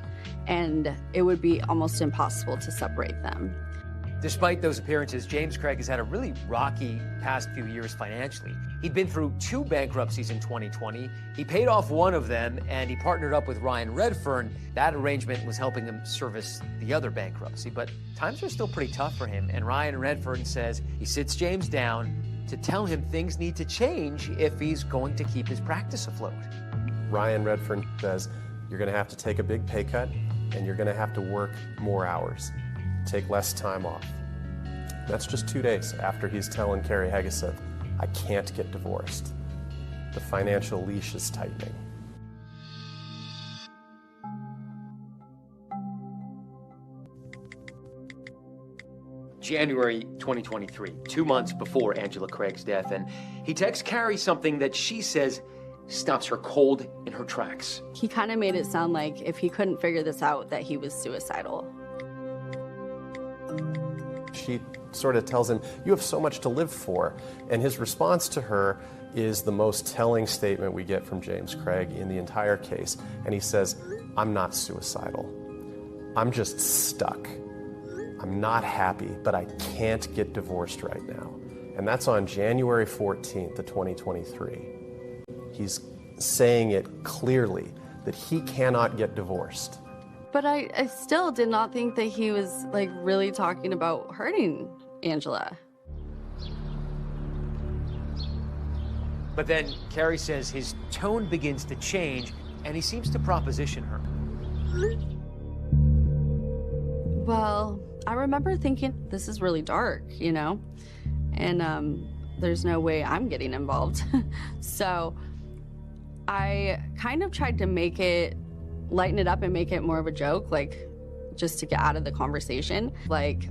and it would be almost impossible to separate them. Despite those appearances, James Craig has had a really rocky past few years financially. He'd been through 2 bankruptcies in 2020. He paid off one of them, and he partnered up with Ryan Redfern. That arrangement was helping him service the other bankruptcy, but times are still pretty tough for him, and Ryan Redfern says he sits James down to tell him things need to change if he's going to keep his practice afloat. Ryan Redfern says, you're gonna have to take a big pay cut, and you're gonna have to work more hours. Take less time off. That's just 2 days after he's telling Carrie Hegeseth, I can't get divorced. The financial leash is tightening. January 2023, 2 months before Angela Craig's death, and he texts Carrie something that she says stops her cold in her tracks. He kind of made it sound like if he couldn't figure this out, that he was suicidal. She sort of tells him, "You have so much to live for." And his response to her is the most telling statement we get from James Craig in the entire case. And he says, "I'm not suicidal. I'm just stuck. I'm not happy, but I can't get divorced right now." And that's on January 14th of 2023. He's saying it clearly that he cannot get divorced. But I still did not think that he was like really talking about hurting Angela. But then Carrie says his tone begins to change and he seems to proposition her. Well, I remember thinking, this is really dark, you know? And there's no way I'm getting involved. So I kind of tried to lighten it up and make it more of a joke, like just to get out of the conversation. Like,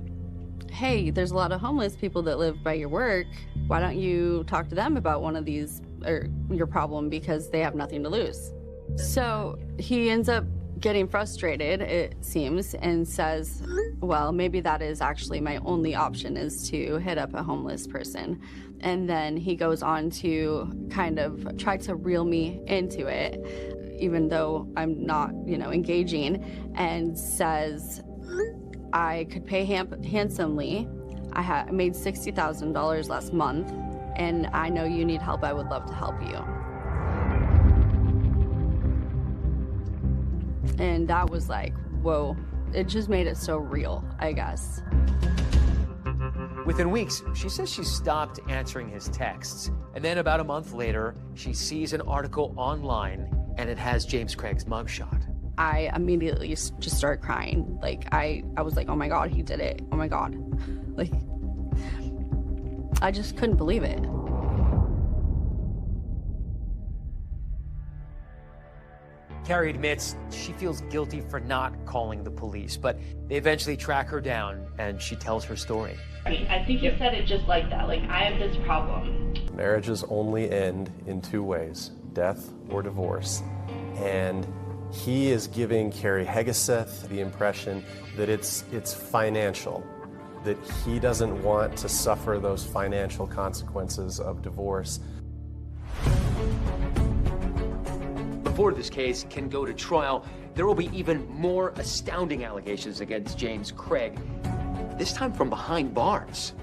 hey, there's a lot of homeless people that live by your work. Why don't you talk to them about one of these, or your problem, because they have nothing to lose. So he ends up getting frustrated, it seems, and says, well, maybe that is actually my only option, is to hit up a homeless person. And then he goes on to kind of try to reel me into it, even though I'm not, engaging, and says I could pay handsomely. I made $60,000 last month, and I know you need help. I would love to help you. And that was like, whoa, it just made it so real, I guess. Within weeks, she says she stopped answering his texts. And then about a month later, she sees an article online and it has James Craig's mugshot. I immediately just started crying. Like, I was like, oh my God, he did it. Oh my God. Like, I just couldn't believe it. Carrie admits she feels guilty for not calling the police, but they eventually track her down and she tells her story. I think you said it just like that. Like, I have this problem. Marriages only end in two ways, death or divorce. And he is giving Carrie Hegeseth the impression that it's financial, that he doesn't want to suffer those financial consequences of divorce. Before this case can go to trial, there will be even more astounding allegations against James Craig, this time from behind bars.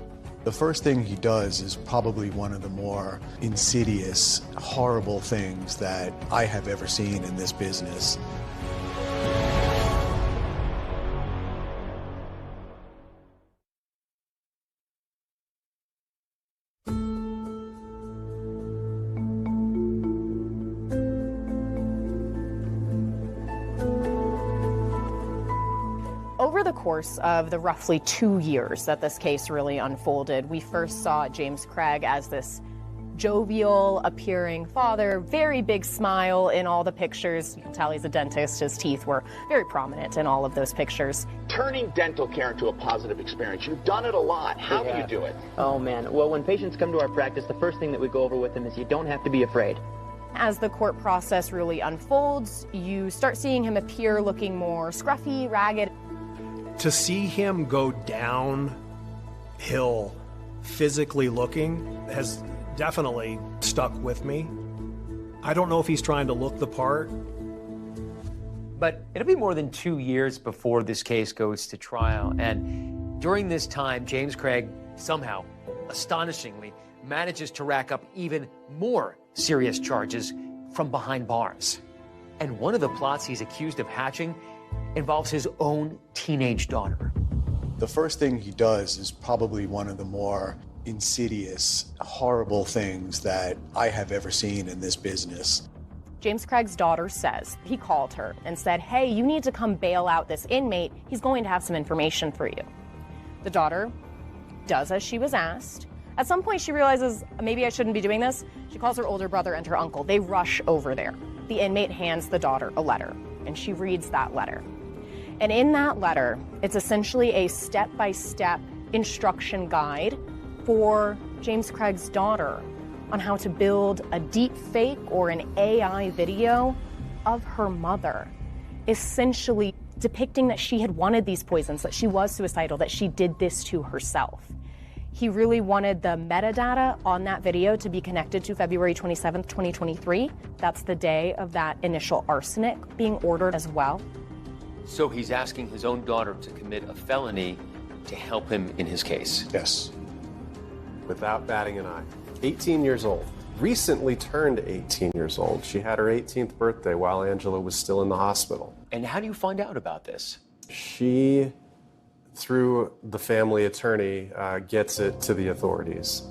The first thing he does is probably one of the more insidious, horrible things that I have ever seen in this business. Over the course of the roughly 2 years that this case really unfolded, we first saw James Craig as this jovial appearing father, very big smile in all the pictures. You can tell he's a dentist. His teeth were very prominent in all of those pictures. Turning dental care into a positive experience. You've done it a lot. How do you do it? Oh man, well, when patients come to our practice, the first thing that we go over with them is you don't have to be afraid. As the court process really unfolds, you start seeing him appear looking more scruffy, ragged. To see him go downhill, physically looking, has definitely stuck with me. I don't know if he's trying to look the part. But it'll be more than 2 years before this case goes to trial. And during this time, James Craig somehow, astonishingly, manages to rack up even more serious charges from behind bars. And one of the plots he's accused of hatching involves his own teenage daughter. The first thing he does is probably one of the more insidious, horrible things that I have ever seen in this business. James Craig's daughter says he called her and said, hey, you need to come bail out this inmate. He's going to have some information for you. The daughter does as she was asked. At some point, she realizes, maybe I shouldn't be doing this. She calls her older brother and her uncle. They rush over there. The inmate hands the daughter a letter, and she reads that letter. And in that letter, it's essentially a step-by-step instruction guide for James Craig's daughter on how to build a deep fake or an AI video of her mother, essentially depicting that she had wanted these poisons, that she was suicidal, that she did this to herself. He really wanted the metadata on that video to be connected to February 27th, 2023. That's the day of that initial arsenic being ordered as well. So he's asking his own daughter to commit a felony to help him in his case. Yes. Without batting an eye. 18 years old. Recently turned 18 years old. She had her 18th birthday while Angela was still in the hospital. And how do you find out about this? She, through the family attorney, gets it to the authorities.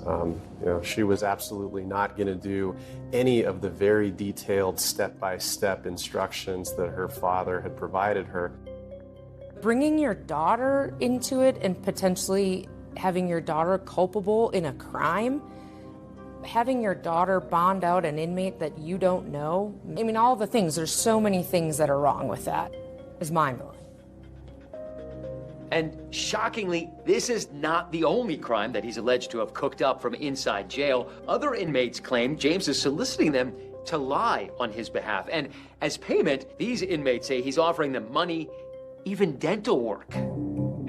She was absolutely not going to do any of the very detailed step-by-step instructions that her father had provided her. Bringing your daughter into it and potentially having your daughter culpable in a crime, having your daughter bond out an inmate that you don't know, I mean, all the things, there's so many things that are wrong with that. It's mind-blowing. And shockingly, this is not the only crime that he's alleged to have cooked up from inside jail. Other inmates claim James is soliciting them to lie on his behalf. And as payment, these inmates say he's offering them money, even dental work.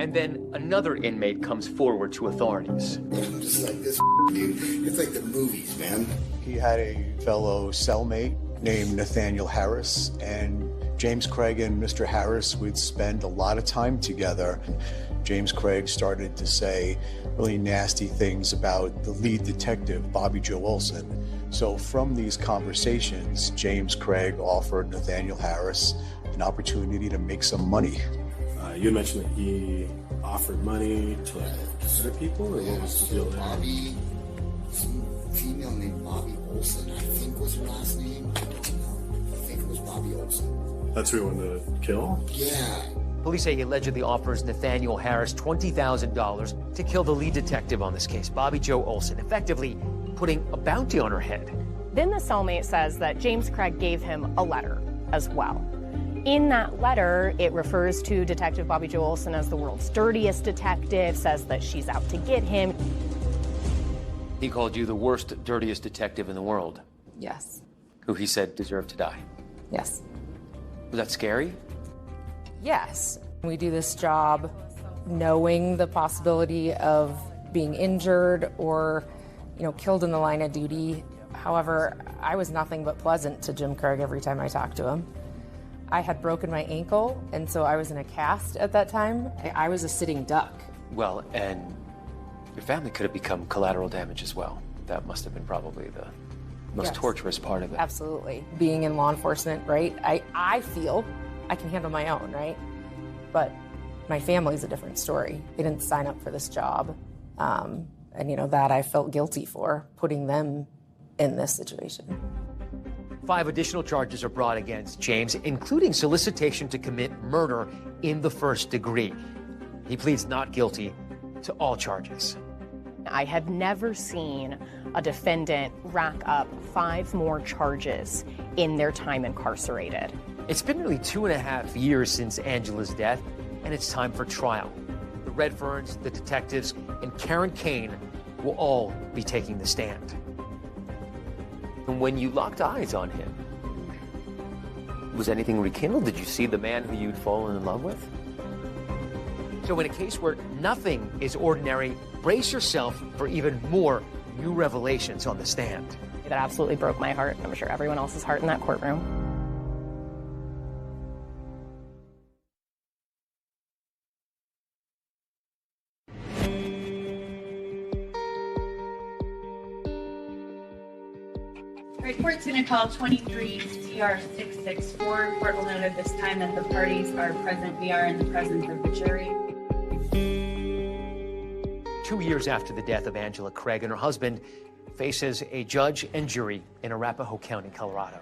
And then another inmate comes forward to authorities. I'm just like this, dude. It's like the movies, man. He had a fellow cellmate named Nathaniel Harris, and James Craig and Mr. Harris would spend a lot of time together. James Craig started to say really nasty things about the lead detective, Bobby Joe Olson. So from these conversations, James Craig offered Nathaniel Harris an opportunity to make some money. You mentioned that he offered money to other people, or what was the deal there? Bobby, some female named Bobby Olson, I think was her last name. I don't know. I think it was Bobby Olson. That's who he wanted to kill? Yeah. Police say he allegedly offers Nathaniel Harris $20,000 to kill the lead detective on this case, Bobby Joe Olson, effectively putting a bounty on her head. Then the cellmate says that James Craig gave him a letter as well. In that letter, it refers to Detective Bobby Joe Olson as the world's dirtiest detective, says that she's out to get him. He called you the worst, dirtiest detective in the world. Yes. Who he said deserved to die. Yes. Was that scary? Yes. We do this job knowing the possibility of being injured or, killed in the line of duty. However, I was nothing but pleasant to Jim Craig every time I talked to him. I had broken my ankle, and so I was in a cast at that time. I was a sitting duck. Well, and your family could have become collateral damage as well. That must have been probably the most torturous part of it. Absolutely. Being in law enforcement, right? I feel I can handle my own, right? But my family's a different story. They didn't sign up for this job. And that I felt guilty for, putting them in this situation. 5 additional charges are brought against James, including solicitation to commit murder in the first degree. He pleads not guilty to all charges. I have never seen a defendant rack up 5 more charges in their time incarcerated. It's been nearly 2.5 years since Angela's death, and it's time for trial. The Redferns, the detectives, and Karen Kane will all be taking the stand. And when you locked eyes on him, was anything rekindled? Did you see the man who you'd fallen in love with? So in a case where nothing is ordinary, brace yourself for even more new revelations on the stand. That absolutely broke my heart. I'm sure everyone else's heart in that courtroom. Court's going to call 23 CR 664. Court will note at this time that the parties are present. We are in the presence of the jury. 2 years after the death of Angela Craig, and her husband faces a judge and jury in Arapahoe County, Colorado.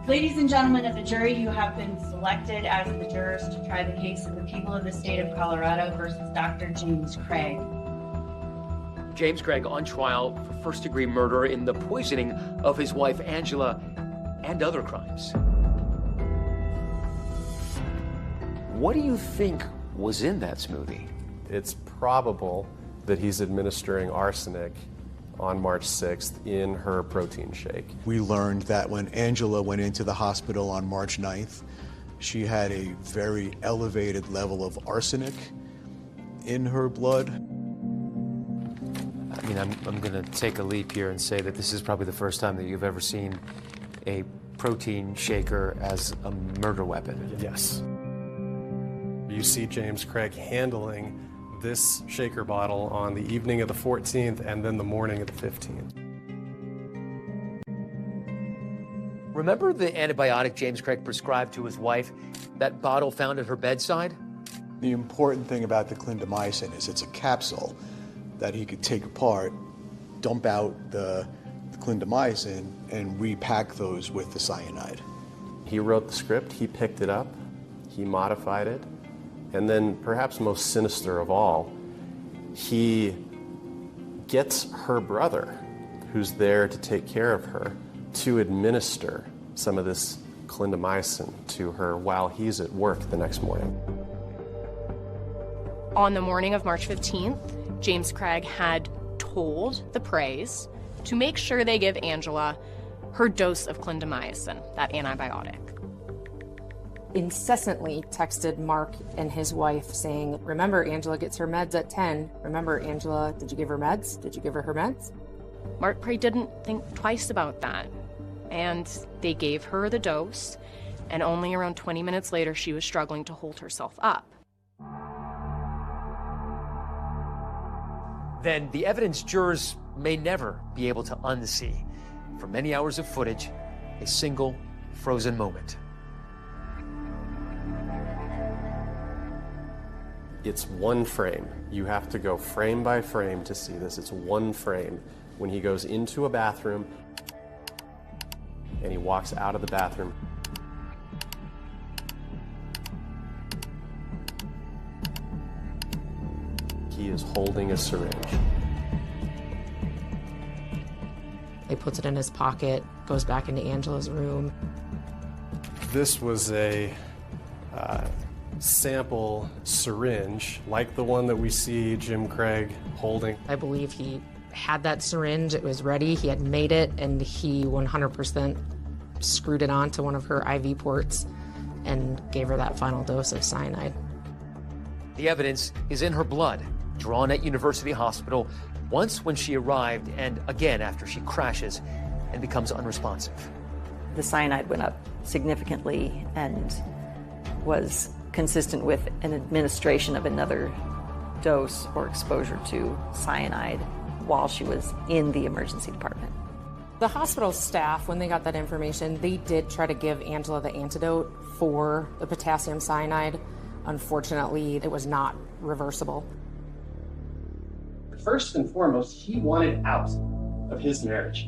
Ladies and gentlemen of the jury, you have been selected as the jurors to try the case of the people of the state of Colorado versus Dr. James Craig. James Craig on trial for first-degree murder in the poisoning of his wife Angela and other crimes. What do you think was in that smoothie? It's probable that he's administering arsenic on March 6th in her protein shake. We learned that when Angela went into the hospital on March 9th, she had a very elevated level of arsenic in her blood. I mean, I'm going to take a leap here and say that this is probably the first time that you've ever seen a protein shaker as a murder weapon. Yes. You see James Craig handling this shaker bottle on the evening of the 14th and then the morning of the 15th. Remember the antibiotic James Craig prescribed to his wife? That bottle found at her bedside? The important thing about the clindamycin is it's a capsule that he could take apart, dump out the clindamycin, and repack those with the cyanide. He wrote the script, he picked it up, he modified it, and then perhaps most sinister of all, he gets her brother, who's there to take care of her, to administer some of this clindamycin to her while he's at work the next morning. On the morning of March 15th, James Craig had told the Preys to make sure they give Angela her dose of clindamycin, that antibiotic. Incessantly texted Mark and his wife saying, remember, Angela gets her meds at 10. Remember, Angela, did you give her meds? Did you give her meds? Mark Prey didn't think twice about that. And they gave her the dose, and only around 20 minutes later, she was struggling to hold herself up. Then the evidence jurors may never be able to unsee. For many hours of footage, a single frozen moment. It's one frame. You have to go frame by frame to see this. It's one frame. When he goes into a bathroom and he walks out of the bathroom. He is holding a syringe. He puts it in his pocket, goes back into Angela's room. This was a sample syringe, like the one that we see Jim Craig holding. I believe he had that syringe, it was ready, he had made it, and he 100% screwed it onto one of her IV ports and gave her that final dose of cyanide. The evidence is in her blood, drawn at University Hospital, once when she arrived and again after she crashes and becomes unresponsive. The cyanide went up significantly and was consistent with an administration of another dose or exposure to cyanide while she was in the emergency department. The hospital staff, when they got that information, they did try to give Angela the antidote for the potassium cyanide. Unfortunately, it was not reversible. First and foremost, he wanted out of his marriage.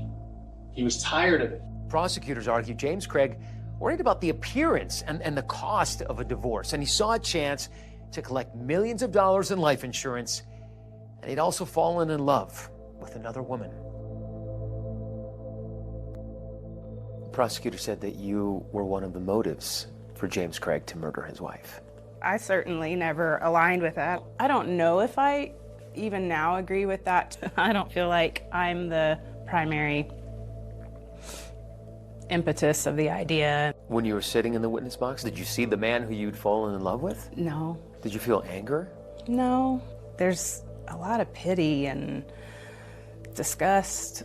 He was tired of it. Prosecutors argue James Craig worried about the appearance and the cost of a divorce, and he saw a chance to collect millions of dollars in life insurance, and he'd also fallen in love with another woman. The prosecutor said that you were one of the motives for James Craig to murder his wife. I certainly never aligned with that. I don't know if I even now agree with that. I don't feel like I'm the primary impetus of the idea. When you were sitting in the witness box, did you see the man who you'd fallen in love with? No. Did you feel anger? No. There's a lot of pity and disgust,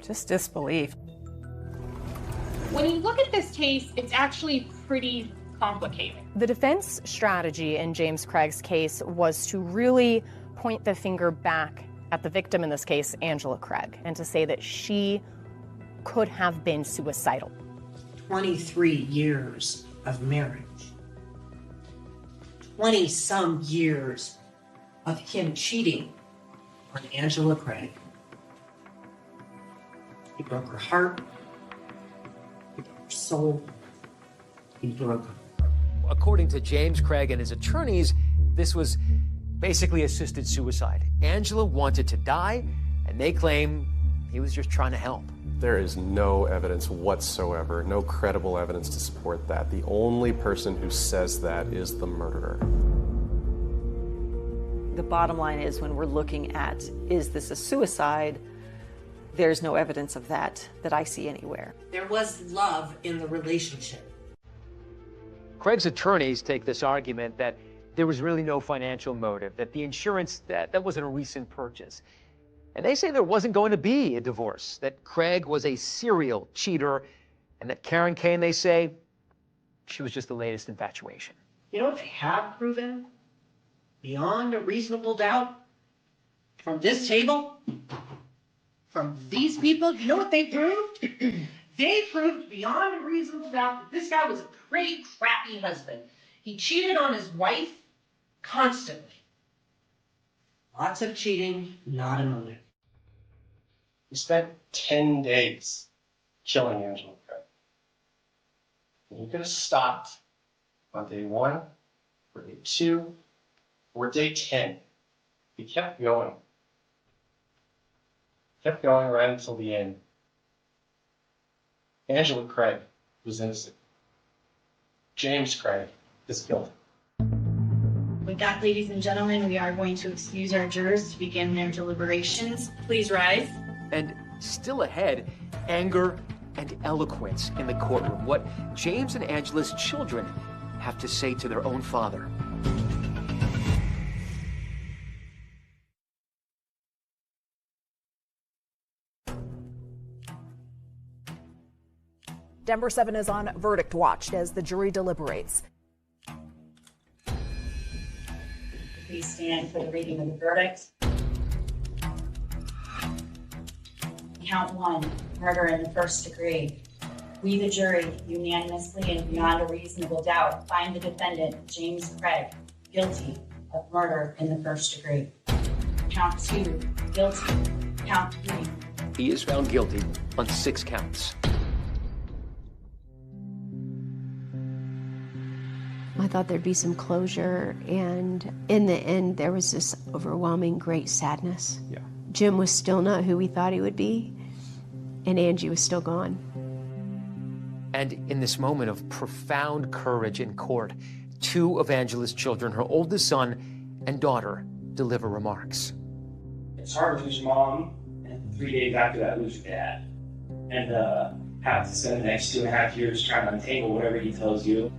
just disbelief. When you look at this case, it's actually pretty complicated. The defense strategy in James Craig's case was to really point the finger back at the victim in this case, Angela Craig, and to say that she could have been suicidal. 23 years of marriage. 20-some years of him cheating on Angela Craig. He broke her heart. He broke her soul. He broke her. According to James Craig and his attorneys, this was basically assisted suicide. Angela wanted to die, and they claim he was just trying to help. There is no evidence whatsoever, no credible evidence to support that. The only person who says that is the murderer. The bottom line is, when we're looking at, is this a suicide? There's no evidence of that I see anywhere. There was love in the relationship. Craig's attorneys take this argument that there was really no financial motive, that the insurance, that wasn't a recent purchase. And they say there wasn't going to be a divorce, that Craig was a serial cheater, and that Karen Kane, they say, she was just the latest infatuation. You know what they have proven? Beyond a reasonable doubt? From this table? From these people? You know what they proved? They proved beyond a reasonable doubt that this guy was a pretty crappy husband. He cheated on his wife constantly. Lots of cheating, not a motive. We spent 10 days killing Angela Craig. And you could have stopped on day 1, or day 2, or day 10. We kept going. Kept going right until the end. Angela Craig was innocent. James Craig is guilty. With that, ladies and gentlemen, we are going to excuse our jurors to begin their deliberations. Please rise. And still ahead, anger and eloquence in the courtroom. What James and Angela's children have to say to their own father. Denver 7 is on verdict watch as the jury deliberates. Please stand for the reading of the verdict. Count 1, murder in the first degree. We, the jury, unanimously and beyond a reasonable doubt, find the defendant, James Craig, guilty of murder in the first degree. Count 2, guilty. Count 3. He is found guilty on 6 counts. I thought there'd be some closure, and in the end, there was this overwhelming great sadness. Yeah. Jim was still not who we thought he would be, and Angie was still gone. And in this moment of profound courage in court, 2 of Angela's children, her oldest son and daughter, deliver remarks. It's hard to lose your mom, and 3 days after that, lose your dad. And have to spend the next 2.5 years trying to untangle whatever he tells you.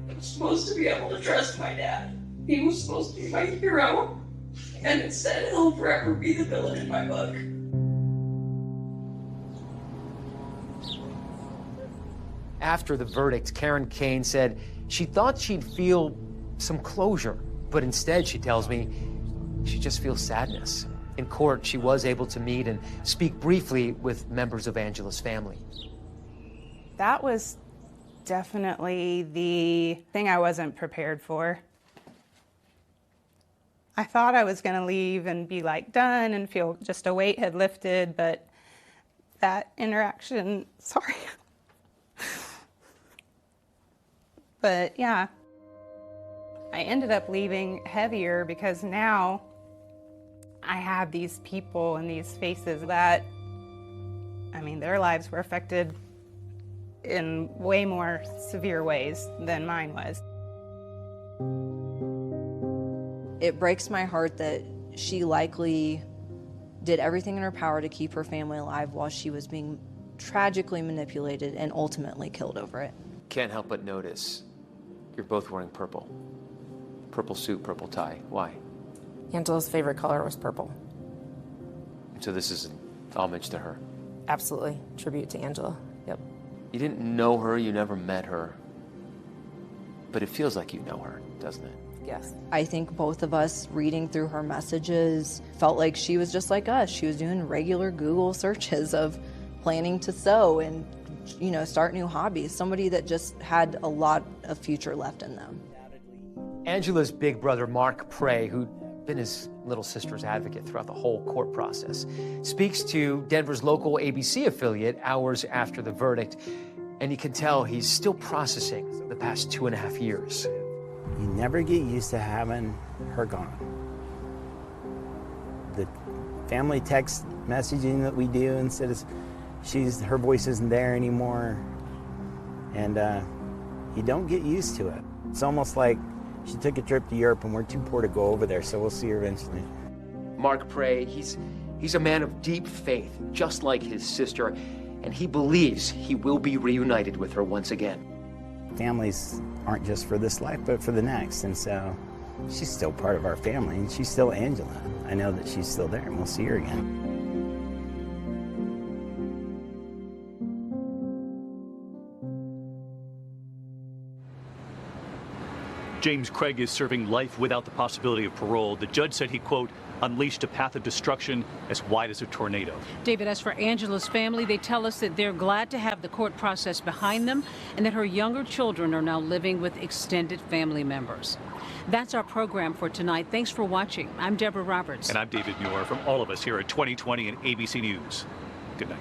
I was supposed to be able to trust my dad. He was supposed to be my hero. And instead, he'll forever be the villain in my book. After the verdict, Karen Kane said she thought she'd feel some closure, but instead, she tells me, she just feels sadness. In court, she was able to meet and speak briefly with members of Angela's family. That was definitely the thing I wasn't prepared for. I thought I was going to leave and be like done and feel just a weight had lifted, but that interaction, sorry. But yeah, I ended up leaving heavier because now I have these people and these faces that, I mean, their lives were affected in way more severe ways than mine was. It breaks my heart that she likely did everything in her power to keep her family alive while she was being tragically manipulated and ultimately killed over it. Can't help but notice you're both wearing purple. Purple suit, purple tie. Why? Angela's favorite color was purple. So this is an homage to her. Absolutely. Tribute to Angela. Yep. You didn't know her, you never met her. But it feels like you know her, doesn't it? Yes. I think both of us reading through her messages felt like she was just like us. She was doing regular Google searches of planning to sew and, you know, start new hobbies. Somebody that just had a lot of future left in them. Angela's big brother, Mark Prey, who'd been his little sister's advocate throughout the whole court process, speaks to Denver's local ABC affiliate hours after the verdict, and you can tell he's still processing the past 2.5 years. You never get used to having her gone. The family text messaging that we do, instead of her voice isn't there anymore, and you don't get used to it. It's almost like She took a trip to Europe, and we're too poor to go over there, so we'll see her eventually. Mark Prey, he's a man of deep faith, just like his sister, and he believes he will be reunited with her once again. Families aren't just for this life, but for the next, and so she's still part of our family, and she's still Angela. I know that she's still there, and we'll see her again. James Craig is serving life without the possibility of parole. The judge said he, quote, unleashed a path of destruction as wide as a tornado. David, as for Angela's family, they tell us that they're glad to have the court process behind them and that her younger children are now living with extended family members. That's our program for tonight. Thanks for watching. I'm Deborah Roberts. And I'm David Muir. From all of us here at 2020 and ABC News. Good night.